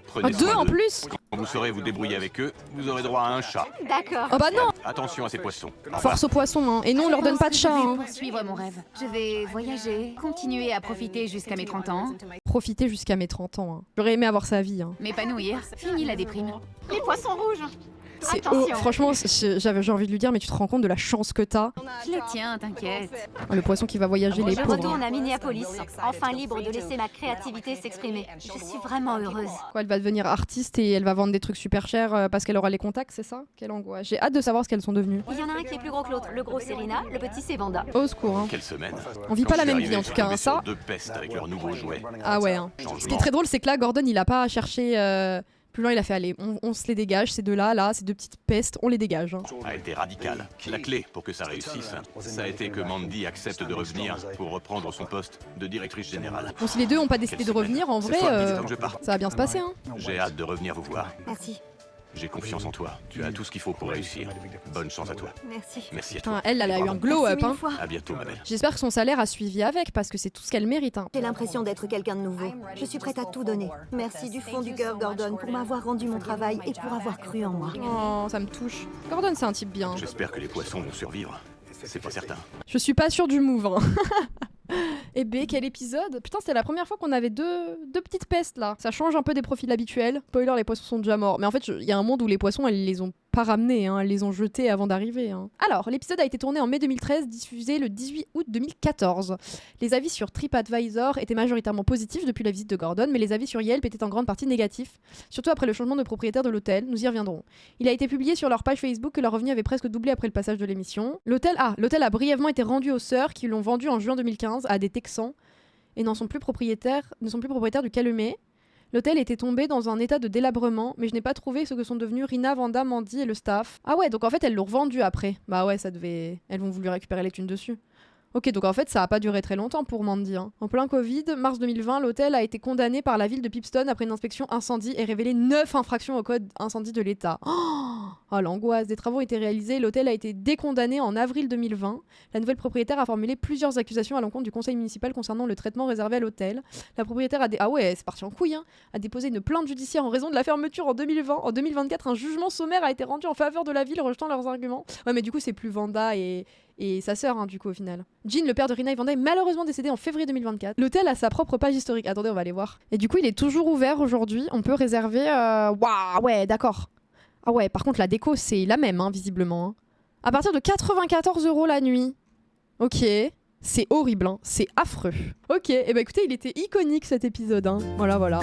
Prenez Deux soin en d'eux. plus? Quand vous saurez vous débrouiller avec eux, vous aurez droit à un chat. D'accord. Oh bah non! Attention à ces poissons. Au revoir. Force aux poissons, hein. Et non, on leur donne pas de chat, Je vais hein. poursuivre mon rêve. Je vais voyager, continuer à profiter jusqu'à mes 30 ans, Profiter jusqu'à mes 30 ans, hein. J'aurais aimé avoir sa vie, hein. m'épanouir. Fini la déprime. Les poissons rouges. C'est Attention. franchement, j'ai envie de lui dire, mais tu te rends compte de la chance que t'as? Je les tiens, t'inquiète. Oh, le poisson qui va voyager, les Je pauvres. retourne à Minneapolis, enfin libre de laisser ma créativité s'exprimer. Je suis vraiment heureuse. Quoi, elle va devenir artiste et elle va vendre des trucs super chers parce qu'elle aura les contacts, c'est ça? Quelle angoisse. J'ai hâte de savoir ce qu'elles sont devenues. Il y en a un qui est plus gros que l'autre. Le gros c'est Rina, le petit c'est Vanda. Au secours, hein. Quelle semaine. On vit Quand pas la je suis même arrivé, vie en je tout suis cas, hein, tombé ça. sur deux pestes avec leurs nouveaux jouets. Ah ouais, hein. Changement. Ce qui est très drôle, c'est que là, Gordon, il a pas cherché plus loin, il a fait allez, on se les dégage, ces deux-là, là, ces deux petites pestes, on les dégage. Hein. A été radical. La clé pour que ça réussisse, ça a été que Mandy accepte de revenir pour reprendre son poste de directrice générale. Bon, si les deux ont pas décidé de revenir, en C'est vrai, fort, dis-toi que je pars. ça va bien se passer. Hein. J'ai hâte de revenir vous voir. Merci. J'ai confiance en toi. Tu as tout ce qu'il faut pour réussir. Bonne chance à toi. Merci. Merci à toi. Putain, elle a eu un glow-up. Merci Hein. mille fois. À bientôt, ma belle. J'espère que son salaire a suivi avec, parce que c'est tout ce qu'elle mérite. Hein. J'ai l'impression d'être quelqu'un de nouveau. Je suis prête à tout donner. Merci du fond du cœur, Gordon, pour m'avoir rendu mon travail et pour avoir cru en moi. Oh, ça me touche. Gordon, c'est un type bien. J'espère que les poissons vont survivre. C'est pas certain. Je suis pas sûre du move. Hein. Et B, quel épisode? Putain, c'était la première fois qu'on avait deux petites pestes là. Ça change un peu des profils habituels. Spoiler, les poissons sont déjà morts. Mais en fait, il y a un monde où les poissons, elles les ont pas ramenés, hein. Elles les ont jetés avant d'arriver. Hein. Alors, l'épisode a été tourné en mai 2013, diffusé le 18 août 2014. Les avis sur TripAdvisor étaient majoritairement positifs depuis la visite de Gordon, mais les avis sur Yelp étaient en grande partie négatifs, surtout après le changement de propriétaire de l'hôtel. Nous y reviendrons. Il a été publié sur leur page Facebook que leur revenu avait presque doublé après le passage de l'émission. L'hôtel a brièvement été rendu aux sœurs qui l'ont vendu en juin 2015 à des Texans et ne sont plus propriétaires du Calumet. L'hôtel était tombé dans un état de délabrement, mais je n'ai pas trouvé ce que sont devenus Rina, Vanda, Mandy et le staff. Ah ouais, donc en fait elles l'ont revendu après. Bah ouais, elles vont voulu récupérer les thunes dessus. Ok, donc en fait ça a pas duré très longtemps pour Mandy. Hein. En plein Covid, mars 2020, l'hôtel a été condamné par la ville de Pipston après une inspection incendie et révélé 9 infractions au code incendie de l'État. Oh, l'angoisse. Des travaux ont été réalisés, l'hôtel a été décondamné en avril 2020. La nouvelle propriétaire a formulé plusieurs accusations à l'encontre du conseil municipal concernant le traitement réservé à l'hôtel. La propriétaire ah ouais, c'est parti en couille, hein, a déposé une plainte judiciaire en raison de la fermeture en 2020. En 2024, un jugement sommaire a été rendu en faveur de la ville rejetant leurs arguments. Ouais, mais du coup, c'est plus Vanda et et sa sœur, du coup, au final. Gene, le père de Rina et Vanda, est malheureusement décédé en février 2024. L'hôtel a sa propre page historique. Attendez, on va aller voir. Et du coup, il est toujours ouvert aujourd'hui. On peut réserver... Waouh, ouais, d'accord. Ah ouais, par contre, la déco, c'est la même, visiblement. À partir de 94 € la nuit. Ok. C'est horrible, c'est affreux. Ok, et bah écoutez, il était iconique cet épisode. Voilà.